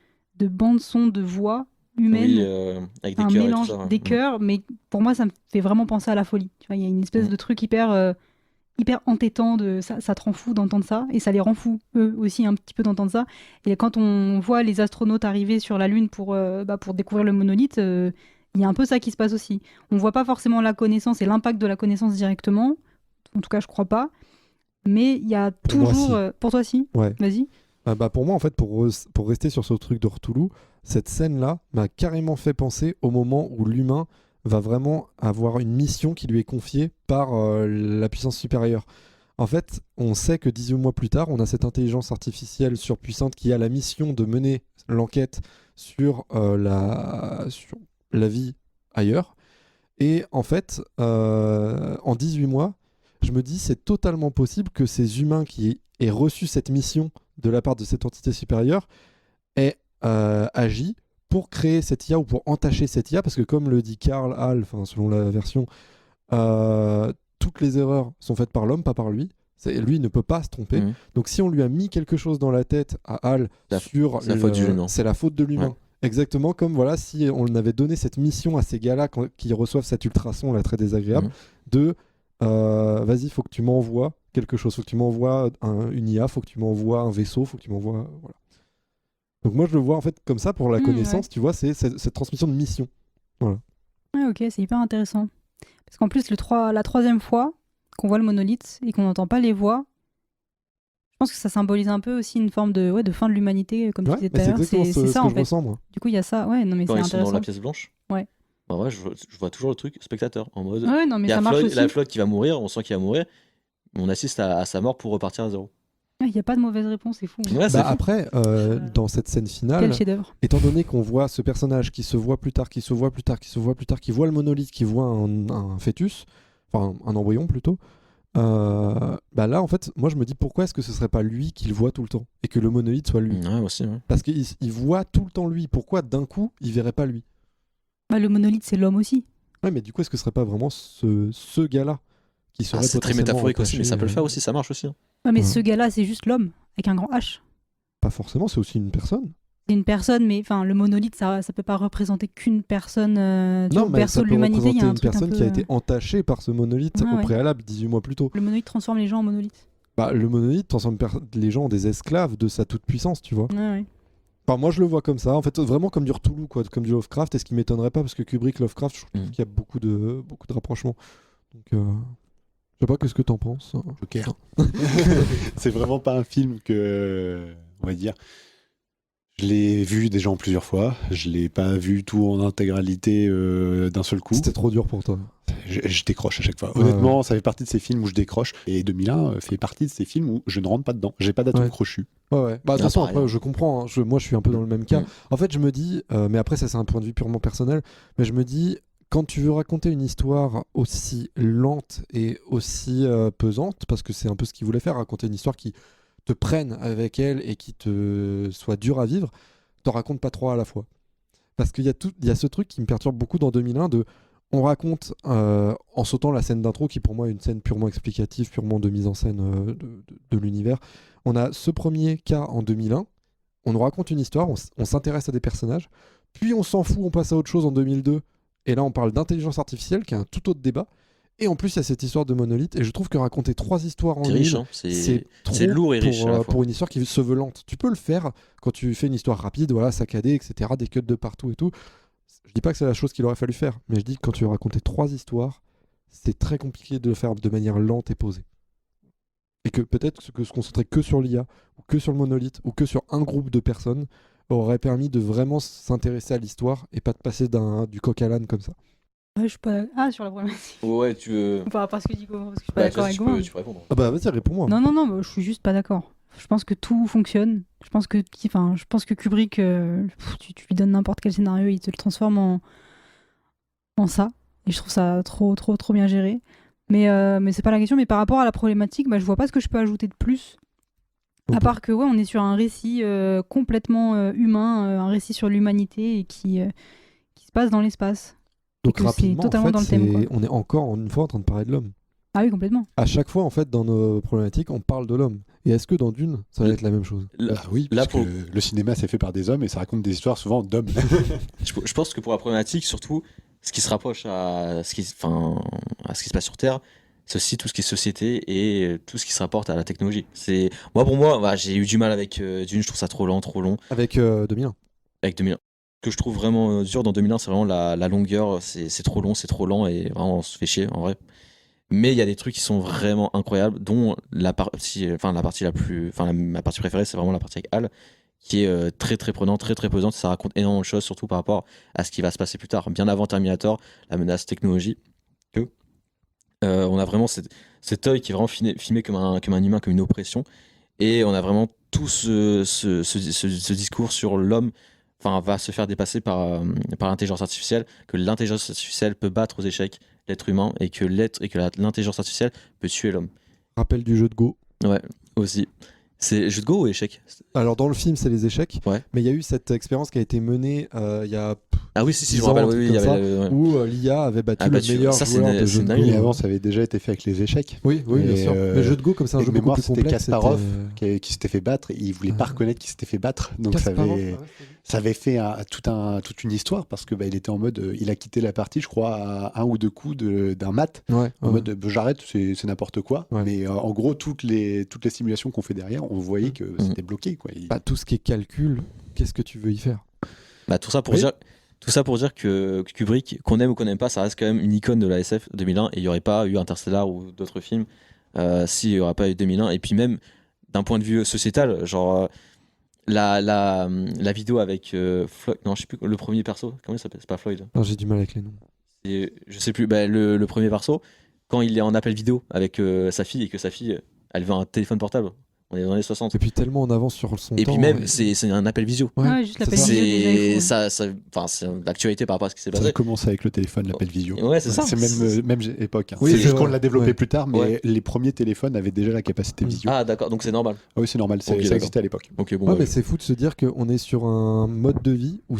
bande-son de voix humaine, avec des un chœurs mélange et tout ça, des chœurs, mais pour moi ça me fait vraiment penser à la folie. Tu vois, il y a une espèce de truc hyper entêtant, ça te rend fou d'entendre ça, et ça les rend fous, eux aussi, un petit peu d'entendre ça. Et quand on voit les astronautes arriver sur la Lune pour découvrir le monolithe, il y a un peu ça qui se passe aussi. On voit pas forcément la connaissance et l'impact de la connaissance directement. En tout cas, je crois pas. Mais il y a toujours... Moi, si. Pour toi, si. Ouais. Vas-y. Pour moi, en fait, pour rester sur ce truc de R'toulou, cette scène-là m'a carrément fait penser au moment où l'humain va vraiment avoir une mission qui lui est confiée par la puissance supérieure. En fait, on sait que 18 mois plus tard, on a cette intelligence artificielle surpuissante qui a la mission de mener l'enquête sur la vie ailleurs. Et en fait, en 18 mois, je me dis c'est totalement possible que ces humains qui aient reçu cette mission de la part de cette entité supérieure aient agi pour créer cette IA ou pour entacher cette IA, parce que comme le dit Karl Hall, selon la version, toutes les erreurs sont faites par l'homme, pas par lui. Lui, il ne peut pas se tromper. Donc si on lui a mis quelque chose dans la tête à Hall c'est la faute de l'humain. Ouais. Exactement comme si on avait donné cette mission à ces gars-là qui reçoivent cet ultrason là, très désagréable, vas-y, il faut que tu m'envoies quelque chose, il faut que tu m'envoies une IA, il faut que tu m'envoies un vaisseau, il faut que tu m'envoies... Voilà. Donc moi je le vois en fait comme ça pour la connaissance, tu vois, c'est cette transmission de mission. Voilà. Ah, ok, c'est hyper intéressant. Parce qu'en plus, la 3e fois qu'on voit le monolithe et qu'on n'entend pas les voix, je pense que ça symbolise un peu aussi une forme de fin de l'humanité, comme tu disais tout à l'heure. C'est ça en fait. Ressens, moi. Du coup, il y a ça. Ouais, non, mais quand c'est ils sont intéressant. dans la pièce blanche. Ouais. Je vois toujours le truc spectateur en mode. Ouais, non, mais ça marche aussi. La flotte qui va mourir, on sent qu'il va mourir. On assiste à sa mort pour repartir à zéro. Il n'y a pas de mauvaise réponse, c'est fou. Ouais, c'est fou. Après, dans cette scène finale, étant donné qu'on voit ce personnage qui se voit plus tard, qui voit le monolithe, qui voit un fœtus, enfin un embryon plutôt, bah là en fait moi je me dis pourquoi est-ce que ce serait pas lui qui le voit tout le temps et que le monolithe soit lui. Ouais, aussi, ouais. Parce qu'il voit tout le temps lui, pourquoi d'un coup il verrait pas lui? Bah, le monolithe, c'est l'homme aussi. Ouais, mais du coup est-ce que ce serait pas vraiment ce gars-là qui serait C'est très potentiellement métaphorique aussi, mais ça peut le rattaché, faire aussi, ça marche aussi. Ouais, mais Ouais. ce gars-là, c'est juste l'homme, avec un grand H. Pas forcément, c'est aussi une personne. C'est une personne, mais enfin, le monolithe, ça peut pas représenter qu'une personne. Tu Non, vois, au mais berceau ça de peut l'humanité, il y a représenter un une truc un personne peu. qui a été entachée par ce monolithe Ah, au ouais. préalable 18 mois plus tôt. Le monolithe transforme les gens en monolithes. Bah, le monolithe transforme les gens en des esclaves de sa toute-puissance, tu vois. Ouais, ouais. Enfin, moi je le vois comme ça, en fait, vraiment comme du Cthulhu, quoi, comme du Lovecraft, et ce qui m'étonnerait pas, parce que Kubrick, Lovecraft, je trouve qu'il y a beaucoup de rapprochements. Donc, je sais pas, qu'est-ce que t'en penses? Joker. C'est vraiment pas un film que, on va dire, je l'ai vu déjà en plusieurs fois. Je l'ai pas vu tout en intégralité d'un seul coup. C'était trop dur pour toi. Je décroche à chaque fois. Ouais, Honnêtement, ça fait partie de ces films où je décroche. Et 2001 fait partie de ces films où je ne rentre pas dedans. J'ai pas d'atome Ouais. crochu. Ouais. Bah, de toute façon, après, je comprends. Hein. Moi, je suis un peu dans le même cas. En fait, je me dis, mais après, ça, c'est un point de vue purement personnel, mais je me dis, quand tu veux raconter une histoire aussi lente et aussi pesante, parce que c'est un peu ce qu'il voulait faire, raconter une histoire qui te prenne avec elle et qui te soit dure à vivre, t'en racontes pas trois à la fois. Parce qu'il y a ce truc qui me perturbe beaucoup dans 2001 on raconte en sautant la scène d'intro qui pour moi est une scène purement explicative, purement de mise en scène de l'univers. On a ce premier cas en 2001, on nous raconte une histoire, on s'intéresse à des personnages, puis on s'en fout, on passe à autre chose en 2002, et là on parle d'intelligence artificielle qui est un tout autre débat. Et en plus, il y a cette histoire de monolithe. Et je trouve que raconter 3 histoires en C'est riche, une, hein. c'est C'est lourd et riche à la fois. pour une histoire qui se veut lente. Tu peux le faire quand tu fais une histoire rapide, voilà, saccadée, etc., des cuts de partout et tout. Je dis pas que c'est la chose qu'il aurait fallu faire, mais je dis que quand tu veux raconter 3 histoires, c'est très compliqué de le faire de manière lente et posée. Et que peut-être que se concentrer que sur l'IA, ou que sur le monolithe, ou que sur un groupe de personnes, aurait permis de vraiment s'intéresser à l'histoire et pas de passer du coq à l'âne comme ça. Ouais, je suis pas. Ah, sur la problématique. Ouais, tu veux. Par rapport à ce que dit Gaumont, parce que je suis pas d'accord avec tu Gaumont. peux répondre. Ah bah vas-y, réponds-moi. Non, bah, je suis juste pas d'accord. Je pense que tout fonctionne. Je pense que Kubrick, tu lui donnes n'importe quel scénario, il te le transforme en ça. Et je trouve ça trop bien géré. Mais c'est pas la question. Mais par rapport à la problématique, bah, je vois pas ce que je peux ajouter de plus. À part que on est sur un récit complètement humain, un récit sur l'humanité et qui se passe dans l'espace. Donc Et que rapidement, c'est totalement en fait, dans le thème, quoi. on est encore une fois en train de parler de l'homme. Ah oui, complètement. À chaque fois, en fait, dans nos problématiques, on parle de l'homme. Et est-ce que dans Dune, ça va être la même chose? Bah oui, parce que le cinéma c'est fait par des hommes et ça raconte des histoires souvent d'hommes. Je pense que pour la problématique, surtout, ce qui se rapproche à ce qui se passe sur Terre, c'est aussi tout ce qui est société et tout ce qui se rapporte à la technologie. Pour moi, j'ai eu du mal avec Dune, je trouve ça trop long. Avec 2001. Avec 2001. Ce que je trouve vraiment dur dans 2001, c'est vraiment la longueur, c'est trop long, c'est trop lent et vraiment on se fait chier en vrai. Mais il y a des trucs qui sont vraiment incroyables, dont ma partie préférée, c'est vraiment la partie avec Hal, qui est très très prenante, très très pesante. Ça raconte énormément de choses, surtout par rapport à ce qui va se passer plus tard, bien avant Terminator, la menace technologie. On a vraiment cet œil qui est vraiment filmé comme un humain, comme une oppression, et on a vraiment tout ce discours sur l'homme. Va se faire dépasser par l'intelligence artificielle, que l'intelligence artificielle peut battre aux échecs l'être humain et que l'intelligence artificielle peut tuer l'homme. Rappel du jeu de Go. Ouais, aussi. C'est jeu de Go ou échec? Alors dans le film, c'est les échecs, ouais. Mais il y a eu cette expérience qui a été menée il y a. Ah oui, si, je me rappelle, il y avait où l'IA avait battu le meilleur joueur de jeu de Go. Et avant, ça avait déjà été fait avec les échecs. Oui, bien sûr. Mais le jeu de Go, comme c'est un jeu beaucoup plus complexe. C'était Kasparov qui s'était fait battre. Et il voulait pas reconnaître qu'il s'était fait battre. Donc ça avait fait toute une histoire parce que il était en mode, il a quitté la partie, je crois, à 1 ou 2 coups d'un mat. En mode, j'arrête, c'est n'importe quoi. Ouais. Mais en gros, toutes les simulations qu'on fait derrière, on voyait que c'était bloqué, quoi. Tout ce qui est calcul, qu'est-ce que tu veux y faire? Tout ça pour dire que Kubrick, qu'on aime ou qu'on n'aime pas, ça reste quand même une icône de la SF 2001, et il n'y aurait pas eu Interstellar ou d'autres films s'il n'y aurait pas eu 2001. Et puis même d'un point de vue sociétal, genre la vidéo avec Floyd, non je sais plus le premier perso, comment il s'appelle? C'est pas Floyd. Non, j'ai du mal avec les noms. Je sais plus, le premier perso, quand il est en appel vidéo avec sa fille et que sa fille elle veut un téléphone portable On est dans les 60. Et puis tellement en avance sur son temps. Et puis même, c'est un appel visio. Ouais, juste l'appel visio déjà est fou. C'est l'actualité par rapport à ce qui s'est Ça passé. a commencé avec le téléphone, l'appel visio. Ouais, c'est ça. C'est même époque. Hein. Oui, c'est juste vrai. qu'on l'a développé Ouais. plus tard, mais les premiers téléphones avaient déjà la capacité visio. Ah, d'accord, donc c'est normal. Ah oui, c'est normal, Ok, ça d'accord. existait à l'époque. Ok, bon. Ouais, ouais. mais c'est fou de se dire qu'on est sur un mode de vie où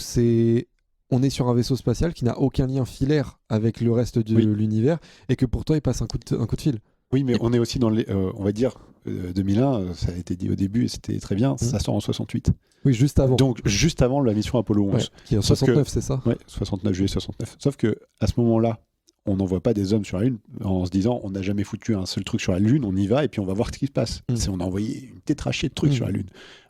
on est sur un vaisseau spatial qui n'a aucun lien filaire avec le reste de l'univers et que pourtant il passe un coup de fil. Oui, mais on est aussi dans les, on va dire, 2001, ça a été dit au début et c'était très bien, ça sort en 68. Oui, juste avant. Donc, juste avant la mission Apollo 11. Ouais, qui est en 69, c'est ça? Ouais, 69, juillet 69. Sauf que à ce moment-là, on n'envoie pas des hommes sur la Lune en se disant on n'a jamais foutu un seul truc sur la Lune, on y va et puis on va voir ce qui se passe. On a envoyé une tétrachée de trucs sur la Lune.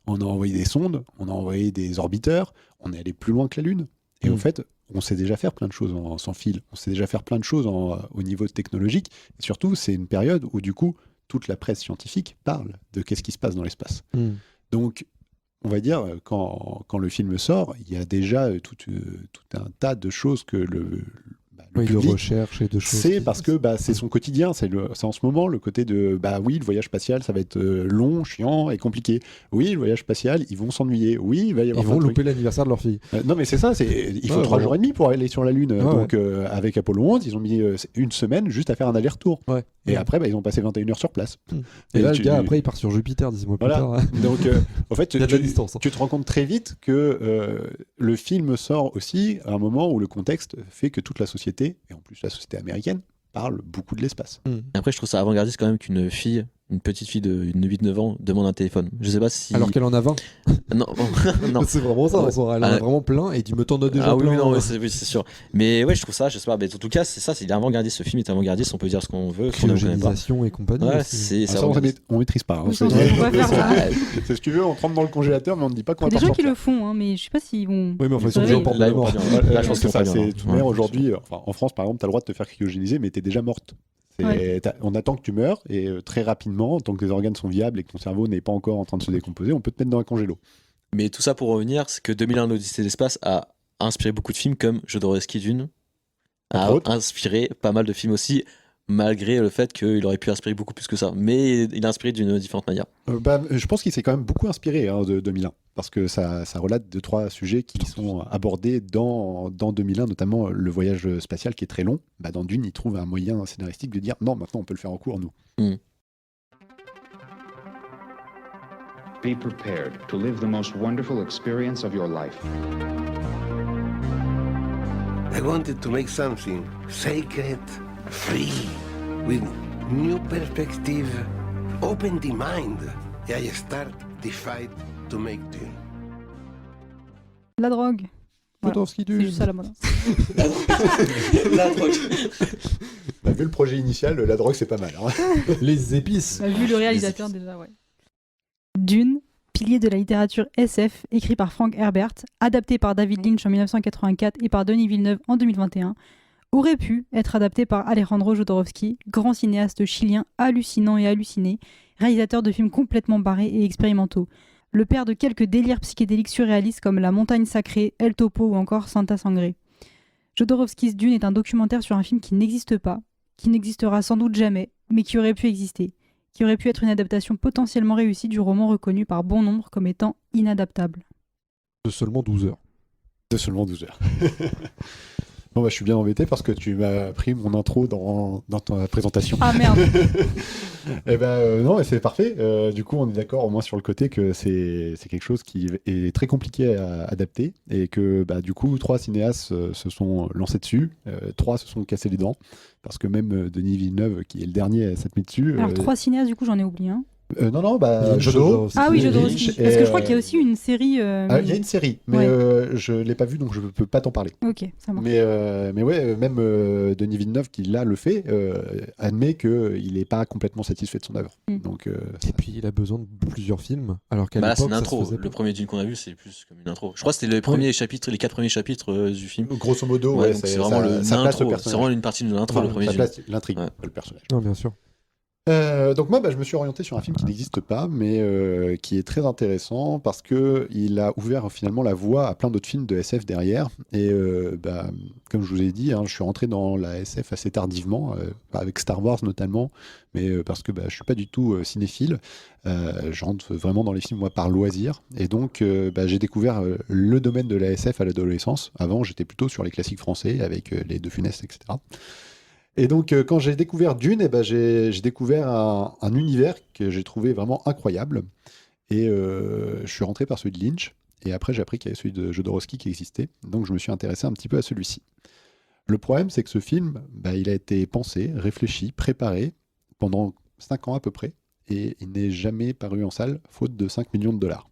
On a envoyé des sondes, on a envoyé des orbiteurs, on est allé plus loin que la Lune. Et en fait, on sait déjà faire plein de choses sans fil, on sait déjà faire plein de choses au niveau technologique. Et surtout, c'est une période où du coup, toute la presse scientifique parle de qu'est-ce qui se passe dans l'espace. Donc, on va dire, quand le film sort, il y a déjà tout un tas de choses que le public de recherche et de choses. C'est parce que c'est son quotidien, c'est en ce moment le côté de oui, le voyage spatial ça va être long, chiant et compliqué. Oui, le voyage spatial, ils vont s'ennuyer. Oui, il va y avoir ils vont louper l'anniversaire de leur fille. Non mais c'est ça, il faut 3 jours et demi pour aller sur la Lune. Donc avec Apollo 11, ils ont mis une semaine juste à faire un aller-retour. Et après, ils ont passé 21 heures sur place. Et là, le gars, après, il part sur Jupiter 10 mois plus tard. Donc, en fait, il y a de la distance. Tu te rends compte très vite que le film sort aussi à un moment où le contexte fait que toute la société, et en plus la société américaine, parle beaucoup de l'espace. Après, je trouve ça avant-gardiste quand même qu'une fille, une petite fille de 8-9 ans, demande un téléphone. Je sais pas si. Alors qu'elle en a 20. Non, non. C'est vraiment ça. Elle en a vraiment plein et tu me t'en donnes déjà plein. Oui, non, c'est sûr. Mais ouais, je trouve ça, je sais pas. Mais en tout cas, c'est ça, c'est avant-gardiste. Ce film est avant-gardiste, on peut dire ce qu'on veut. Cryogénisation et compagnie. Ouais, on maîtrise pas. On va faire ça. C'est ce que tu veux, on te rentre dans le congélateur, mais on ne dit pas qu'on va Il y a des gens qui le font, mais je sais pas s'ils vont. Oui, mais enfin, ils sont déjà en porte de mort. Là, je pense que ça, c'est tout mère aujourd'hui. En France, par exemple, tu as le droit de te faire cryogéniser, mais tu es déjà morte. On attend que tu meurs et très rapidement, tant que tes organes sont viables et que ton cerveau n'est pas encore en train de se décomposer, on peut te mettre dans un congélo. Mais tout ça pour revenir, c'est que 2001 l'Odyssée de l'espace a inspiré beaucoup de films comme Jodorowsky Dune, a inspiré pas mal de films aussi, malgré le fait qu'il aurait pu inspirer beaucoup plus que ça. Mais il a inspiré d'une différente manière. Je pense qu'il s'est quand même beaucoup inspiré de 2001, parce que ça relate 2-3 sujets qui sont abordés dans 2001, notamment le voyage spatial qui est très long. Dans Dune, il trouve un moyen scénaristique de dire non, maintenant on peut le faire en cours, nous. Be prepared to live the most wonderful experience of your life. I wanted to make something sacred, free, with new perspective, open the mind. I start the fight to make Dune. La drogue. Voilà. C'est juste ça la mode. La drogue. On a vu le projet initial, la drogue c'est pas mal. Hein. Les épices. On a vu le réalisateur déjà, ouais. Dune, pilier de la littérature SF, écrit par Frank Herbert, adapté par David Lynch en 1984 et par Denis Villeneuve en 2021, aurait pu être adapté par Alejandro Jodorowsky, grand cinéaste chilien hallucinant et halluciné, réalisateur de films complètement barrés et expérimentaux, le père de quelques délires psychédéliques surréalistes comme La Montagne Sacrée, El Topo ou encore Santa Sangre. Jodorowsky's Dune est un documentaire sur un film qui n'existe pas, qui n'existera sans doute jamais, mais qui aurait pu exister, qui aurait pu être une adaptation potentiellement réussie du roman reconnu par bon nombre comme étant inadaptable. De seulement 12 heures. De seulement 12 heures. Bon, je suis bien embêté parce que tu m'as pris mon intro dans ta présentation. Ah merde. Eh non, c'est parfait. Du coup, on est d'accord au moins sur le côté que c'est quelque chose qui est très compliqué à adapter et que du coup, 3 cinéastes se sont lancés dessus, 3 se sont cassés les dents parce que même Denis Villeneuve, qui est le dernier à s'être mis dessus. Alors 3 cinéastes, du coup, j'en ai oublié un. Non, Jodorowsky. Ah oui, Jodorowsky. Parce que je crois qu'il y a aussi une série. Il y a une série, mais je ne l'ai pas vue, donc je ne peux pas t'en parler. Ok, ça marche. Mais ouais, même Denis Villeneuve, qui là le fait, admet qu'il n'est pas complètement satisfait de son œuvre. Donc, et puis il a besoin de plusieurs films, alors qu'à l'époque, c'est une intro. Le premier Dune qu'on a vu, c'est plus comme une intro. Je crois que c'était les premiers chapitres, les 4 premiers chapitres du film. Grosso modo, c'est vraiment l'intro. C'est vraiment une partie de l'intro, le premier Dune. Ça place l'intrigue, pas le personnage. Non, bien sûr. Donc moi, je me suis orienté sur un film qui n'existe pas, mais qui est très intéressant parce que il a ouvert finalement la voie à plein d'autres films de SF derrière. Et comme je vous ai dit, je suis rentré dans la SF assez tardivement, avec Star Wars notamment, mais parce que je suis pas du tout cinéphile. Je rentre vraiment dans les films moi par loisir. Et donc j'ai découvert le domaine de la SF à l'adolescence. Avant, j'étais plutôt sur les classiques français avec les De Funès, etc. Et donc, quand j'ai découvert Dune, j'ai découvert un univers que j'ai trouvé vraiment incroyable. Et je suis rentré par celui de Lynch. Et après, j'ai appris qu'il y avait celui de Jodorowsky qui existait. Donc, je me suis intéressé un petit peu à celui-ci. Le problème, c'est que ce film, il a été pensé, réfléchi, préparé pendant 5 ans à peu près. Et il n'est jamais paru en salle, faute de 5 millions de dollars.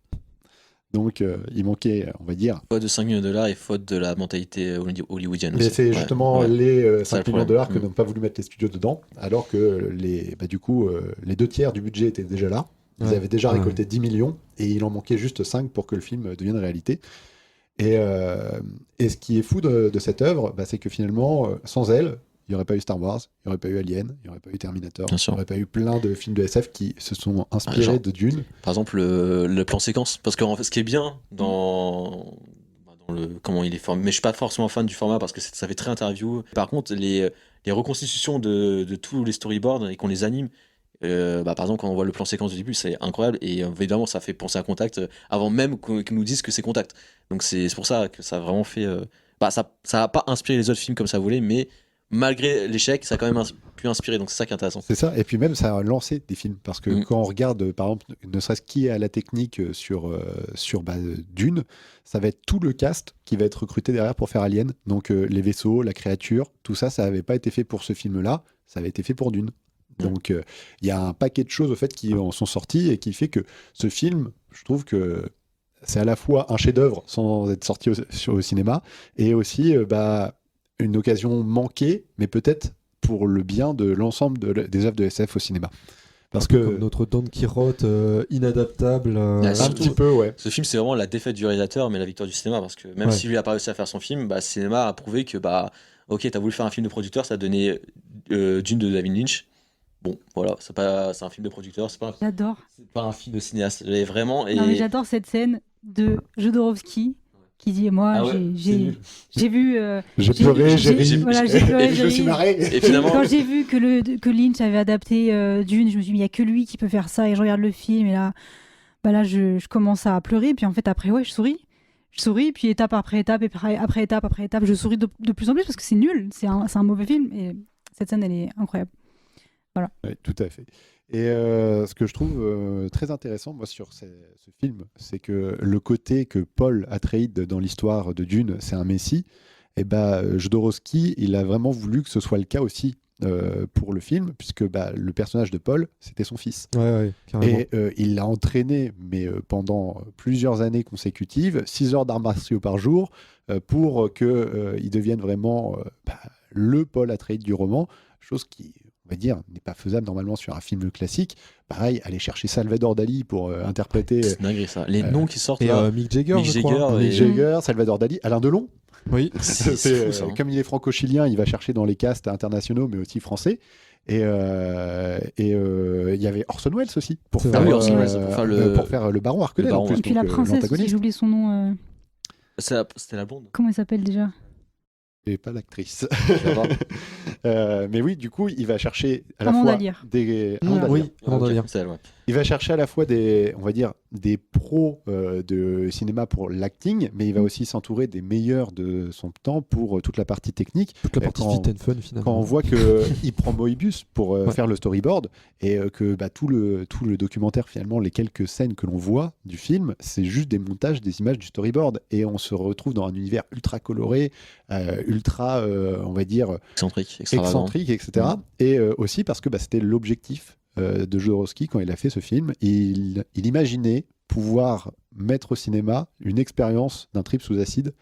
Donc, il manquait, on va dire... Faute de 5 millions de dollars et faute de la mentalité hollywoodienne Mais aussi. c'est justement les 5 millions de dollars que Mm. n'ont pas voulu mettre les studios dedans, alors que les 2 tiers du budget étaient déjà là. Ils avaient déjà récolté 10 millions et il en manquait juste 5 pour que le film devienne réalité. Et ce qui est fou de cette œuvre, c'est que finalement, sans elle, il n'y aurait pas eu Star Wars, il n'y aurait pas eu Alien, il n'y aurait pas eu Terminator, il n'y aurait pas eu plein de films de SF qui se sont inspirés de Dune. Par exemple, le plan séquence. Parce que en fait, ce qui est bien dans le comment il est formé, mais je suis pas forcément fan du format parce que ça fait très interview. Par contre, les reconstitutions de tous les storyboards et qu'on les anime, par exemple, quand on voit le plan séquence du début, c'est incroyable et évidemment, ça fait penser à Contact avant même qu'ils nous disent que c'est Contact. Donc c'est pour ça que ça a vraiment fait. Ça a pas inspiré les autres films comme ça voulait, mais malgré l'échec, ça a quand même pu inspirer. Donc c'est ça qui est intéressant. C'est ça, et puis même ça a lancé des films, parce que quand on regarde, par exemple, ne serait-ce qui est à la technique sur Dune, ça va être tout le cast qui va être recruté derrière pour faire Alien. Donc les vaisseaux, la créature, tout ça, ça n'avait pas été fait pour ce film-là, ça avait été fait pour Dune. Donc il y a un paquet de choses au fait qui en sont sorties et qui fait que ce film, je trouve que c'est à la fois un chef-d'œuvre sans être sorti au cinéma, et aussi une occasion manquée, mais peut-être pour le bien de l'ensemble des œuvres de SF au cinéma. Parce que comme notre Don Quichotte inadaptable. Un petit peu, ouais. Ce film, c'est vraiment la défaite du réalisateur, mais la victoire du cinéma. Parce que même si lui a pas réussi à faire son film, le cinéma a prouvé que, ok, t'as voulu faire un film de producteur, ça a donné Dune de David Lynch. Bon, voilà, c'est un film de producteur, c'est pas un film de cinéaste. Vraiment. Non, mais j'adore cette scène de Jodorowsky qui dit moi j'ai vu j'ai pleuré, j'ai ri, je me suis marré. Et finalement, quand j'ai vu que Lynch avait adapté Dune, je me suis dit il y a que lui qui peut faire ça, et je regarde le film et là je commence à pleurer, puis en fait après je souris, puis étape après étape je souris de plus en plus parce que c'est nul, c'est un mauvais film, et cette scène elle est incroyable. Voilà. Oui, tout à fait. Et ce que je trouve très intéressant, moi, sur ce film, c'est que le côté que Paul Atreides dans l'histoire de Dune, c'est un messie, et Jodorowsky, il a vraiment voulu que ce soit le cas aussi pour le film, puisque le personnage de Paul, c'était son fils. Carrément. Et il l'a entraîné, mais pendant plusieurs années consécutives, 6 heures d'arts martiaux par jour, pour qu'il devienne vraiment le Paul Atreides du roman, chose qui, on va dire, n'est pas faisable normalement sur un film classique. Pareil, aller chercher Salvador Dali pour interpréter... C'est dingue ça. Les noms qui sortent et là. Mick Jagger, Mick Jagger, Salvador Dali, Alain Delon. Oui. C'est fou, ça, hein. Comme il est franco-chilien, il va chercher dans les castes internationaux, mais aussi français. Et il y avait Orson Welles aussi, pour faire le baron Harkonnen. Et puis la princesse, j'ai oublié son nom. C'était la blonde. Comment elle s'appelle déjà ? Et pas l'actrice. Mais oui, du coup, il va chercher à la Amanda fois Lear. des... Amanda Lear. Il va chercher à la fois des pros de cinéma pour l'acting, mais il va aussi s'entourer des meilleurs de son temps pour toute la partie technique. Toute la partie fit and fun, finalement. Quand on voit qu'il prend Moebius pour faire le storyboard, et que tout le documentaire, finalement, les quelques scènes que l'on voit du film, c'est juste des montages des images du storyboard, et on se retrouve dans un univers ultra coloré, ultra, on va dire, excentrique, etc. Et aussi parce que c'était l'objectif de Jodorowsky quand il a fait ce film. Il imaginait pouvoir mettre au cinéma une expérience d'un trip sous acide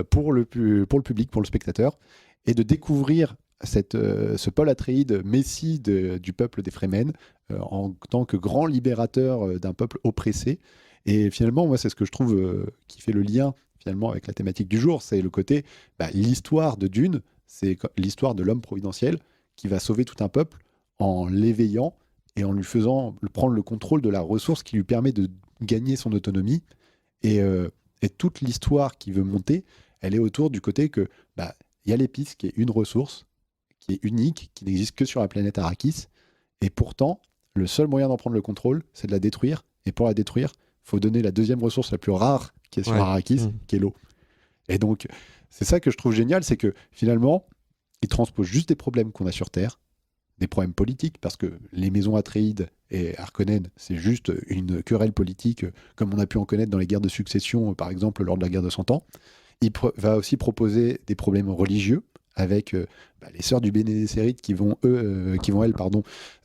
pour le public, pour le spectateur, et de découvrir ce Paul Atreides, messie du peuple des Fremen, en tant que grand libérateur d'un peuple oppressé. Et finalement, moi, c'est ce que je trouve qui fait le lien finalement avec la thématique du jour, c'est le côté, l'histoire de Dune, c'est l'histoire de l'homme providentiel qui va sauver tout un peuple en l'éveillant et en lui faisant prendre le contrôle de la ressource qui lui permet de gagner son autonomie. Et toute l'histoire qui veut monter, elle est autour du côté que y a l'épice qui est une ressource, qui est unique, qui n'existe que sur la planète Arrakis. Et pourtant, le seul moyen d'en prendre le contrôle, c'est de la détruire. Et pour la détruire, il faut donner la deuxième ressource la plus rare qui est sur Arrakis, qui est l'eau. Et donc, c'est ça que je trouve génial, c'est que finalement, il transpose juste des problèmes qu'on a sur Terre, des problèmes politiques, parce que les maisons Atréides et Harkonnen, c'est juste une querelle politique, comme on a pu en connaître dans les guerres de succession, par exemple, lors de la guerre de 100 ans. Il va aussi proposer des problèmes religieux, avec les sœurs du Bene Gesserit qui vont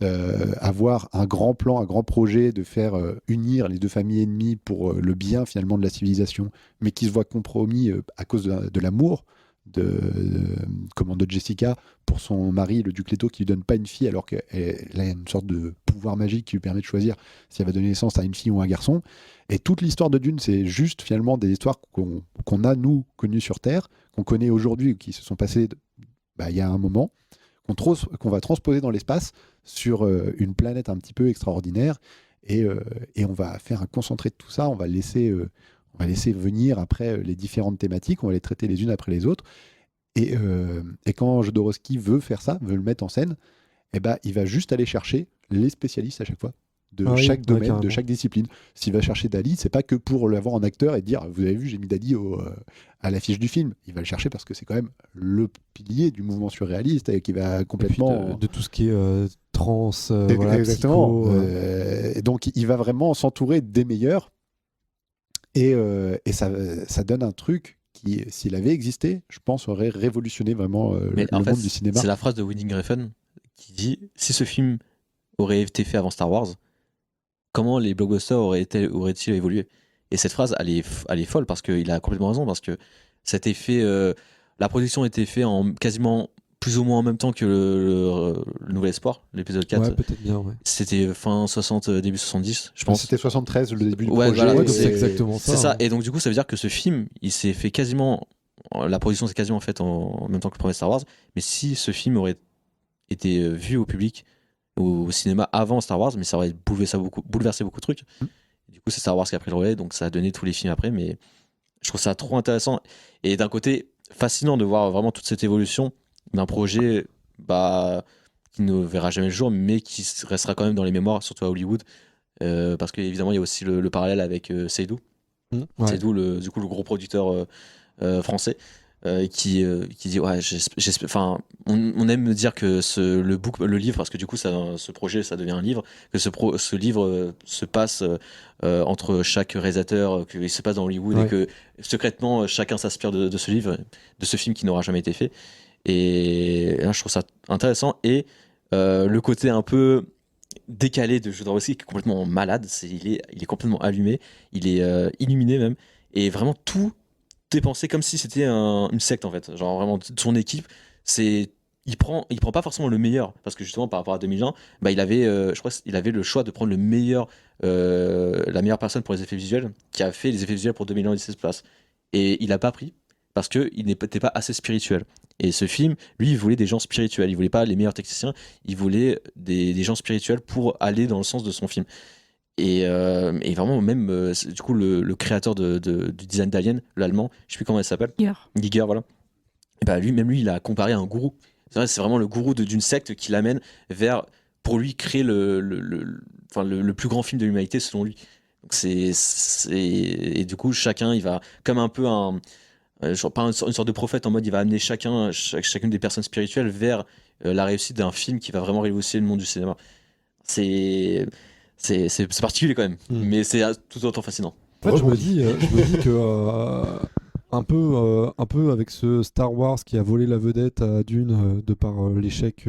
avoir un grand plan, un grand projet de faire unir les deux familles ennemies pour le bien finalement de la civilisation, mais qui se voient compromis à cause de l'amour de Jessica pour son mari, le duc Leto, qui lui donne pas une fille alors qu'elle a une sorte de pouvoir magique qui lui permet de choisir si elle va donner naissance à une fille ou un garçon. Et toute l'histoire de Dune, c'est juste finalement des histoires qu'on a, nous, connues sur Terre, qu'on connaît aujourd'hui, qui se sont passées il y a un moment, qu'on va transposer dans l'espace sur une planète un petit peu extraordinaire. Et on va faire un concentré de tout ça, on va laisser venir après les différentes thématiques, on va les traiter les unes après les autres. Et quand Jodorowsky veut faire ça, veut le mettre en scène, il va juste aller chercher les spécialistes à chaque fois, de chaque domaine, de chaque discipline. S'il va chercher Dali, c'est pas que pour l'avoir en acteur et dire vous avez vu, j'ai mis Dali à l'affiche du film. Il va le chercher parce que c'est quand même le pilier du mouvement surréaliste et qui va complètement. De tout ce qui est trans, exactement. Psycho, et donc il va vraiment s'entourer des meilleurs. Et ça donne un truc qui, s'il avait existé, je pense, aurait révolutionné vraiment le monde du cinéma. C'est la phrase de Winding Refn qui dit « Si ce film aurait été fait avant Star Wars, comment les blockbusters auraient-ils évolué ?» Et cette phrase, elle est folle parce qu'il a complètement raison, parce que c'était fait, la production était faite en quasiment plus ou moins en même temps que le Nouvel Espoir, l'épisode 4. Ouais, peut-être bien, ouais. C'était fin 60, début 70, je pense. C'était 73, le début du projet. Voilà, donc c'est exactement ça. C'est ça. Et donc, du coup, ça veut dire que ce film, il s'est fait quasiment. La production s'est quasiment faite en même temps que le premier Star Wars. Mais si ce film aurait été vu au public, au cinéma avant Star Wars, mais ça aurait bouleversé beaucoup de trucs. Du coup, c'est Star Wars qui a pris le relais, donc ça a donné tous les films après. Mais je trouve ça trop intéressant. Et d'un côté, fascinant de voir vraiment toute cette évolution d'un projet qui ne verra jamais le jour, mais qui restera quand même dans les mémoires, surtout à Hollywood, parce qu'évidemment il y a aussi le parallèle avec Seydoux. Seydoux, du coup, le gros producteur français, qui dit on aime dire que le livre, parce que du coup ce projet ça devient un livre, que ce livre se passe entre chaque réalisateur, qu'il se passe dans Hollywood, et que secrètement chacun s'inspire de ce livre, de ce film qui n'aura jamais été fait. Et là je trouve ça intéressant. Et le côté un peu décalé de Jodorowsky qui est complètement malade, il est complètement allumé, il est illuminé même, et vraiment tout est pensé comme si c'était une secte en fait, genre vraiment son équipe, il prend pas forcément le meilleur, parce que justement par rapport à 2001, il avait je crois qu'il avait le choix de prendre la meilleure personne pour les effets visuels, qui a fait les effets visuels pour 2001 Odyssey de l'espace, et il a pas pris parce qu'il n'était pas assez spirituel. Et ce film, lui, il voulait des gens spirituels. Il voulait pas les meilleurs techniciens, il voulait des gens spirituels pour aller dans le sens de son film. Et vraiment, même, du coup, le créateur du design d'Alien, l'allemand, je sais plus comment il s'appelle. Giger, voilà. Et lui, il a comparé à un gourou. C'est vraiment le gourou d'une secte qui l'amène vers, pour lui, créer le plus grand film de l'humanité, selon lui. Donc et du coup, chacun, il va, comme un peu une sorte de prophète, en mode il va amener chacune des personnes spirituelles vers la réussite d'un film qui va vraiment révolutionner le monde du cinéma. C'est particulier quand même, mais c'est tout autant fascinant. En fait, je me dis que un peu avec ce Star Wars qui a volé la vedette à Dune de par l'échec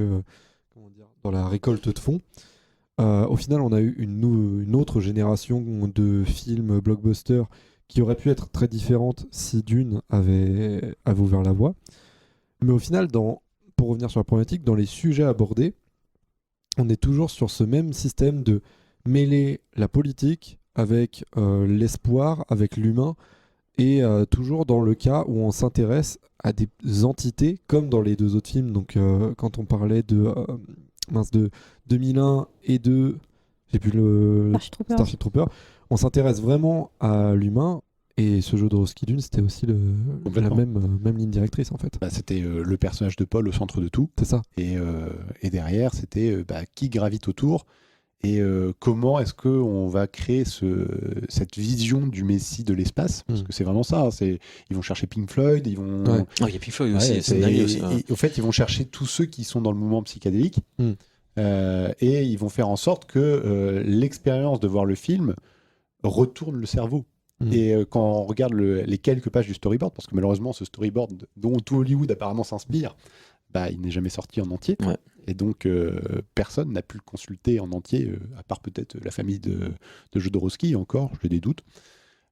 dans la récolte de fonds, au final on a eu une autre génération de films blockbusters qui aurait pu être très différente si Dune avait ouvert la voie. Mais au final, pour revenir sur la problématique, dans les sujets abordés, on est toujours sur ce même système de mêler la politique avec l'espoir, avec l'humain, et toujours dans le cas où on s'intéresse à des entités, comme dans les deux autres films. Donc quand on parlait de de 2001 et de j'ai plus le Starship Trooper, on s'intéresse vraiment à l'humain. Et ce Jodorowsky Dune, c'était aussi la même ligne directrice en fait. C'était le personnage de Paul au centre de tout. C'est ça. Et derrière, c'était qui gravite autour et comment est-ce qu'on va créer cette vision du Messie de l'espace. Parce que c'est vraiment ça. Ils vont chercher Pink Floyd, ils vont... Ouais. Oh, il y a Pink Floyd aussi, c'est dingue aussi. Au fait, ils vont chercher tous ceux qui sont dans le mouvement psychédélique et ils vont faire en sorte que l'expérience de voir le film retourne le cerveau. Et quand on regarde les quelques pages du storyboard, parce que malheureusement ce storyboard dont tout Hollywood apparemment s'inspire, il n'est jamais sorti en entier. Ouais. Et donc personne n'a pu le consulter en entier, à part peut-être la famille de Jodorowsky, encore, j'ai des doutes.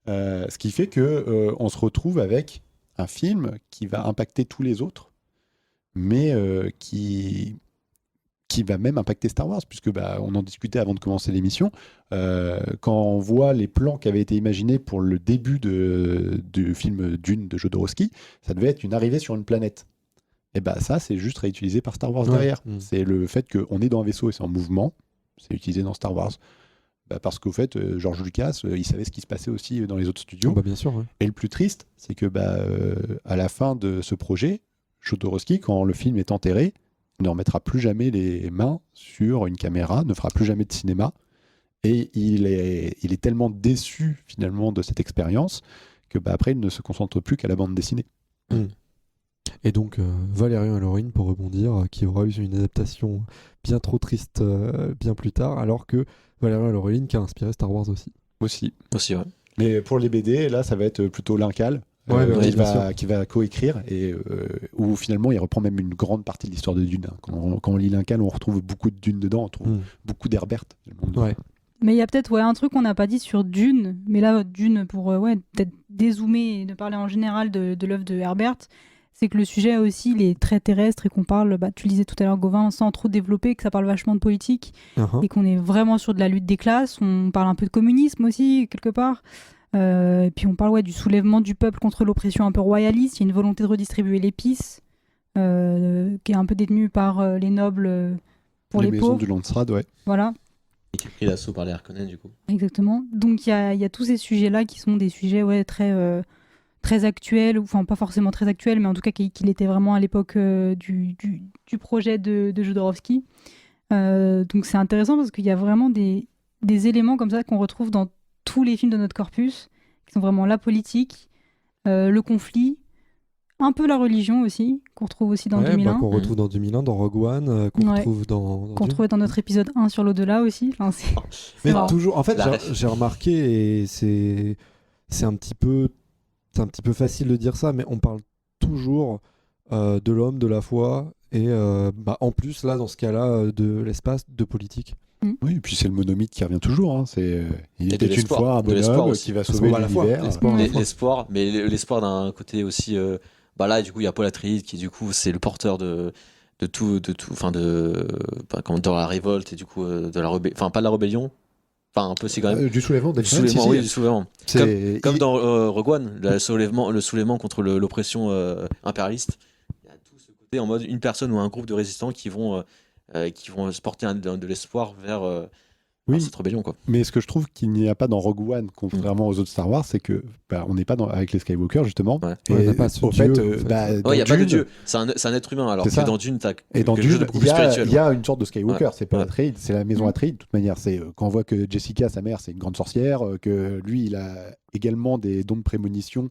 Ce qui fait qu'on se retrouve avec un film qui va impacter tous les autres, mais qui va même impacter Star Wars, puisque on en discutait avant de commencer l'émission. Quand on voit les plans qui avaient été imaginés pour le début du film Dune de Jodorowsky, ça devait être une arrivée sur une planète. Et ça, c'est juste réutilisé par Star Wars derrière. C'est le fait qu'on est dans un vaisseau et c'est en mouvement, c'est utilisé dans Star Wars. Parce qu'au fait, George Lucas, il savait ce qui se passait aussi dans les autres studios. Bien sûr, ouais. Et le plus triste, c'est que à la fin de ce projet, Jodorowsky, quand le film est enterré, ne remettra plus jamais les mains sur une caméra, ne fera plus jamais de cinéma. Et il est tellement déçu finalement de cette expérience que après il ne se concentre plus qu'à la bande dessinée. Et donc Valérian et Laurine, pour rebondir, qui aura eu une adaptation bien trop triste bien plus tard, alors que Valérian et Laurine qui a inspiré Star Wars aussi. Aussi, ouais. Mais pour les BD, là ça va être plutôt Lincal. Qui va coécrire et où finalement il reprend même une grande partie de l'histoire de Dune. Quand on lit Lincal, on retrouve beaucoup de Dune dedans, on trouve beaucoup d'Herbert. Mais il y a peut-être un truc qu'on n'a pas dit sur Dune, mais là Dune pour peut-être dézoomer et de parler en général de l'œuvre de Herbert, c'est que le sujet aussi il est très terrestre et qu'on parle, tu le disais tout à l'heure Gauvin, sans trop développer, que ça parle vachement de politique et qu'on est vraiment sur de la lutte des classes. On parle un peu de communisme aussi quelque part. Et puis on parle du soulèvement du peuple contre l'oppression un peu royaliste. Il y a une volonté de redistribuer l'épice qui est un peu détenue par les nobles pour les pauvres. Les maisons du Landsraad, ouais. Voilà. Et qui est pris d'assaut par les Harkonnen du coup. Exactement. Donc il y a tous ces sujets-là qui sont des sujets très actuels, enfin pas forcément très actuels, mais en tout cas qu'il était vraiment à l'époque du projet de Jodorowsky. Donc c'est intéressant parce qu'il y a vraiment des éléments comme ça qu'on retrouve dans tous les films de notre corpus, qui sont vraiment la politique, le conflit, un peu la religion aussi, qu'on retrouve aussi dans 2001. Qu'on retrouve dans 2001, dans Rogue One, qu'on retrouve dans qu'on trouvait dans notre épisode 1 sur l'au-delà aussi. Enfin, mais toujours, en fait, j'ai remarqué, et c'est un petit peu facile de dire ça, mais on parle toujours de l'homme, de la foi, et en plus, là, dans ce cas-là, de l'espace, de politique. Oui, et puis c'est le monomythe qui revient toujours. Il était une fois un bonhomme qui va sauver l'univers. L'espoir, mais l'espoir d'un côté aussi. Là, du coup, il y a Paul Atreides qui, du coup, c'est le porteur de tout, dans la révolte et du coup de la rébellion. Enfin, pas de la rébellion. Enfin, un peu, c'est quand même. Du soulèvement, du soulèvement. Comme dans Rogue One, le soulèvement contre l'oppression impérialiste. Il y a tout ce côté en mode une personne ou un groupe de résistants qui vont se porter de l'espoir vers cette rébellion, quoi. Mais ce que je trouve qu'il n'y a pas dans Rogue One, contrairement aux autres Star Wars, c'est que on n'est pas avec les Skywalker justement. Et on n'a pas ce dieu. Il n'y a pas de dieu. C'est un être humain. Alors que dans Dune, et dans Dune, il y a une sorte de Skywalker. C'est pas Atreides, c'est la maison Atreides. De toute manière, c'est quand on voit que Jessica, sa mère, c'est une grande sorcière, que lui, il a également des dons de prémonition.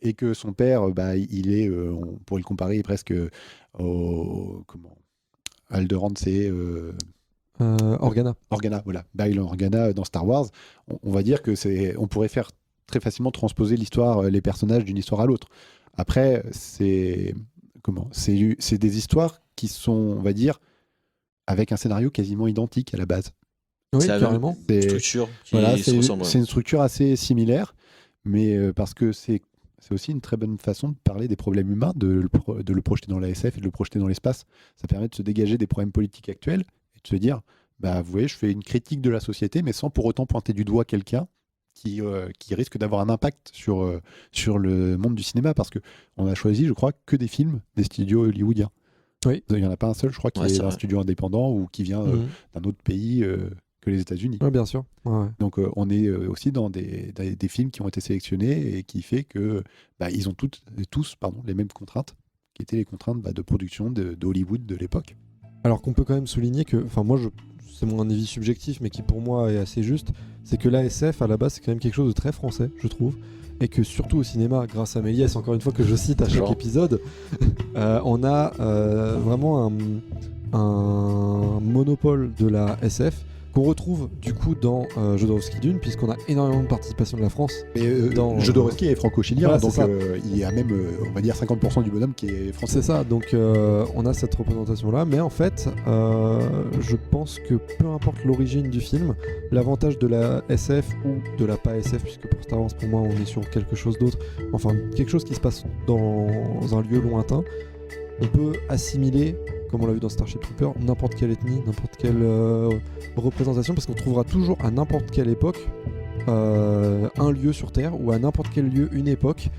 Et que son père, il est, on pourrait le comparer presque au Alderaan, c'est Organa, voilà. Bail Organa dans Star Wars. On va dire que on pourrait faire très facilement transposer l'histoire, les personnages d'une histoire à l'autre. Après, c'est des histoires qui sont, on va dire, avec un scénario quasiment identique à la base. Oui, carrément. C'est une structure assez similaire, mais parce que c'est aussi une très bonne façon de parler des problèmes humains, de le projeter dans la SF et de le projeter dans l'espace. Ça permet de se dégager des problèmes politiques actuels et de se dire, vous voyez, je fais une critique de la société, mais sans pour autant pointer du doigt quelqu'un qui risque d'avoir un impact sur le monde du cinéma, parce qu'on a choisi, je crois, que des films des studios hollywoodiens. Oui. Il n'y en a pas un seul, je crois, qui est un studio indépendant ou qui vient d'un autre pays que les États-Unis. Oui, bien sûr. Ouais. Donc on est aussi dans des films qui ont été sélectionnés et qui fait que ils ont tous les mêmes contraintes, qui étaient les contraintes de production de Hollywood de l'époque. Alors qu'on peut quand même souligner que, c'est mon avis subjectif, mais qui pour moi est assez juste, c'est que l'ASF à la base c'est quand même quelque chose de très français, je trouve, et que surtout au cinéma, grâce à Méliès, encore une fois que je cite à chaque épisode, on a vraiment un monopole de la SF qu'on retrouve du coup dans Jodorowsky Dune, puisqu'on a énormément de participation de la France. Dans Jodorowsky est franco-chilien, voilà, donc il y a même, on va dire, 50% du bonhomme qui est français. C'est ça, donc on a cette représentation-là, mais en fait, je pense que peu importe l'origine du film, l'avantage de la SF ou de la pas SF, puisque pour Star Wars, pour moi, on est sur quelque chose d'autre, enfin, quelque chose qui se passe dans un lieu lointain, on peut assimiler, comme on l'a vu dans Starship Troopers, n'importe quelle ethnie, n'importe quelle représentation, parce qu'on trouvera toujours à n'importe quelle époque un lieu sur Terre, ou à n'importe quel lieu une époque,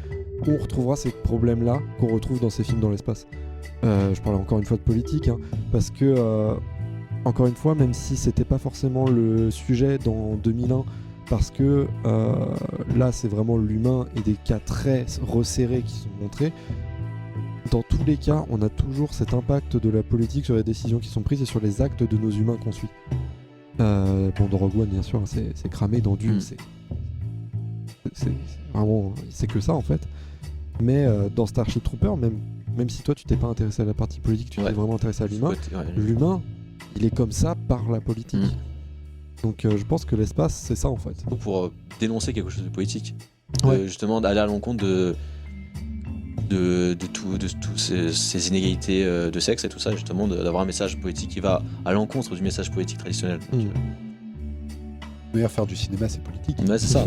où on retrouvera ces problèmes-là qu'on retrouve dans ces films dans l'espace. Je parle encore une fois de politique, parce que, encore une fois, même si c'était pas forcément le sujet dans 2001, parce que là c'est vraiment l'humain et des cas très resserrés qui sont montrés, dans tous les cas, on a toujours cet impact de la politique sur les décisions qui sont prises et sur les actes de nos humains qu'on suit. Dans Rogue One, bien sûr, c'est cramé. Dans Dune, c'est vraiment... C'est que ça, en fait. Mais dans Starship Troopers, même si toi, tu t'es pas intéressé à la partie politique, tu t'es vraiment intéressé à l'humain, l'humain, il est comme ça par la politique. Donc je pense que l'espace, c'est ça, en fait. Pour dénoncer quelque chose de politique. Ouais. Justement, d'aller à l'encontre de toutes ces inégalités de sexe et tout ça, justement, d'avoir un message politique qui va à l'encontre du message politique traditionnel. D'ailleurs, faire du cinéma, c'est politique. Ouais, c'est ça.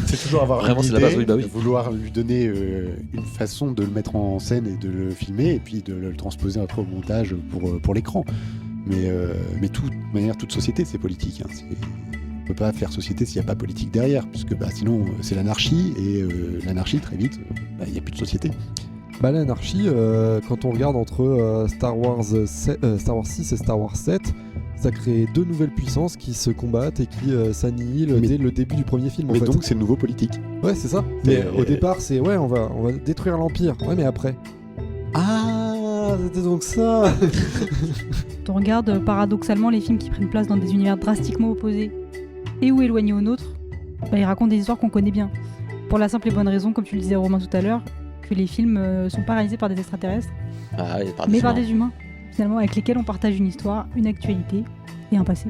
C'est toujours avoir vraiment, une c'est la base, idée, oui. Vouloir lui donner une façon de le mettre en scène et de le filmer, et puis de le transposer après au montage pour l'écran. Mais de manière, toute société, c'est politique. On peut pas faire société s'il n'y a pas politique derrière, puisque sinon c'est l'anarchie, et l'anarchie, très vite, il n'y a plus de société. L'anarchie, quand on regarde entre Star Wars 6 et Star Wars 7, ça crée deux nouvelles puissances qui se combattent et qui s'annihilent dès le début du premier film. Mais donc c'est le nouveau politique. Ouais, c'est ça. Mais au départ, c'est on va détruire l'Empire. Ouais, mais après. Ah, c'était donc ça. On regarde paradoxalement les films qui prennent place dans des univers drastiquement opposés et ou éloignés aux nôtres, ils racontent des histoires qu'on connaît bien. Pour la simple et bonne raison, comme tu le disais Romain tout à l'heure, que les films sont pas réalisés par des extraterrestres, mais par des humains, finalement, avec lesquels on partage une histoire, une actualité et un passé.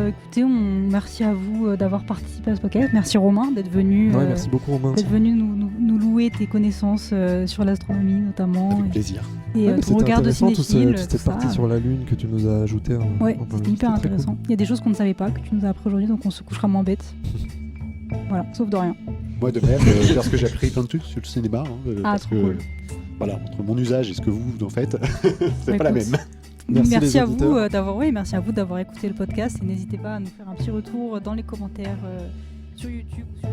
Écoutez, merci à vous d'avoir participé à ce podcast. Merci Romain d'être venu. Merci beaucoup Romain. D'être venu nous louer tes connaissances sur l'astronomie notamment. Avec plaisir. Et ton regard de cinéphile. Toute cette partie sur la Lune que tu nous as ajouté. C'était hyper intéressant. Cool. Il y a des choses qu'on ne savait pas, que tu nous as appris aujourd'hui, donc on se couchera moins bête. Voilà, sauf de rien. Moi de même, parce que j'ai appris plein de trucs sur le cinéma. Parce que, cool. Voilà, entre mon usage et ce que vous en faites, c'est pas la même. Merci à vous d'avoir écouté le podcast, et n'hésitez pas à nous faire un petit retour dans les commentaires sur YouTube ou sur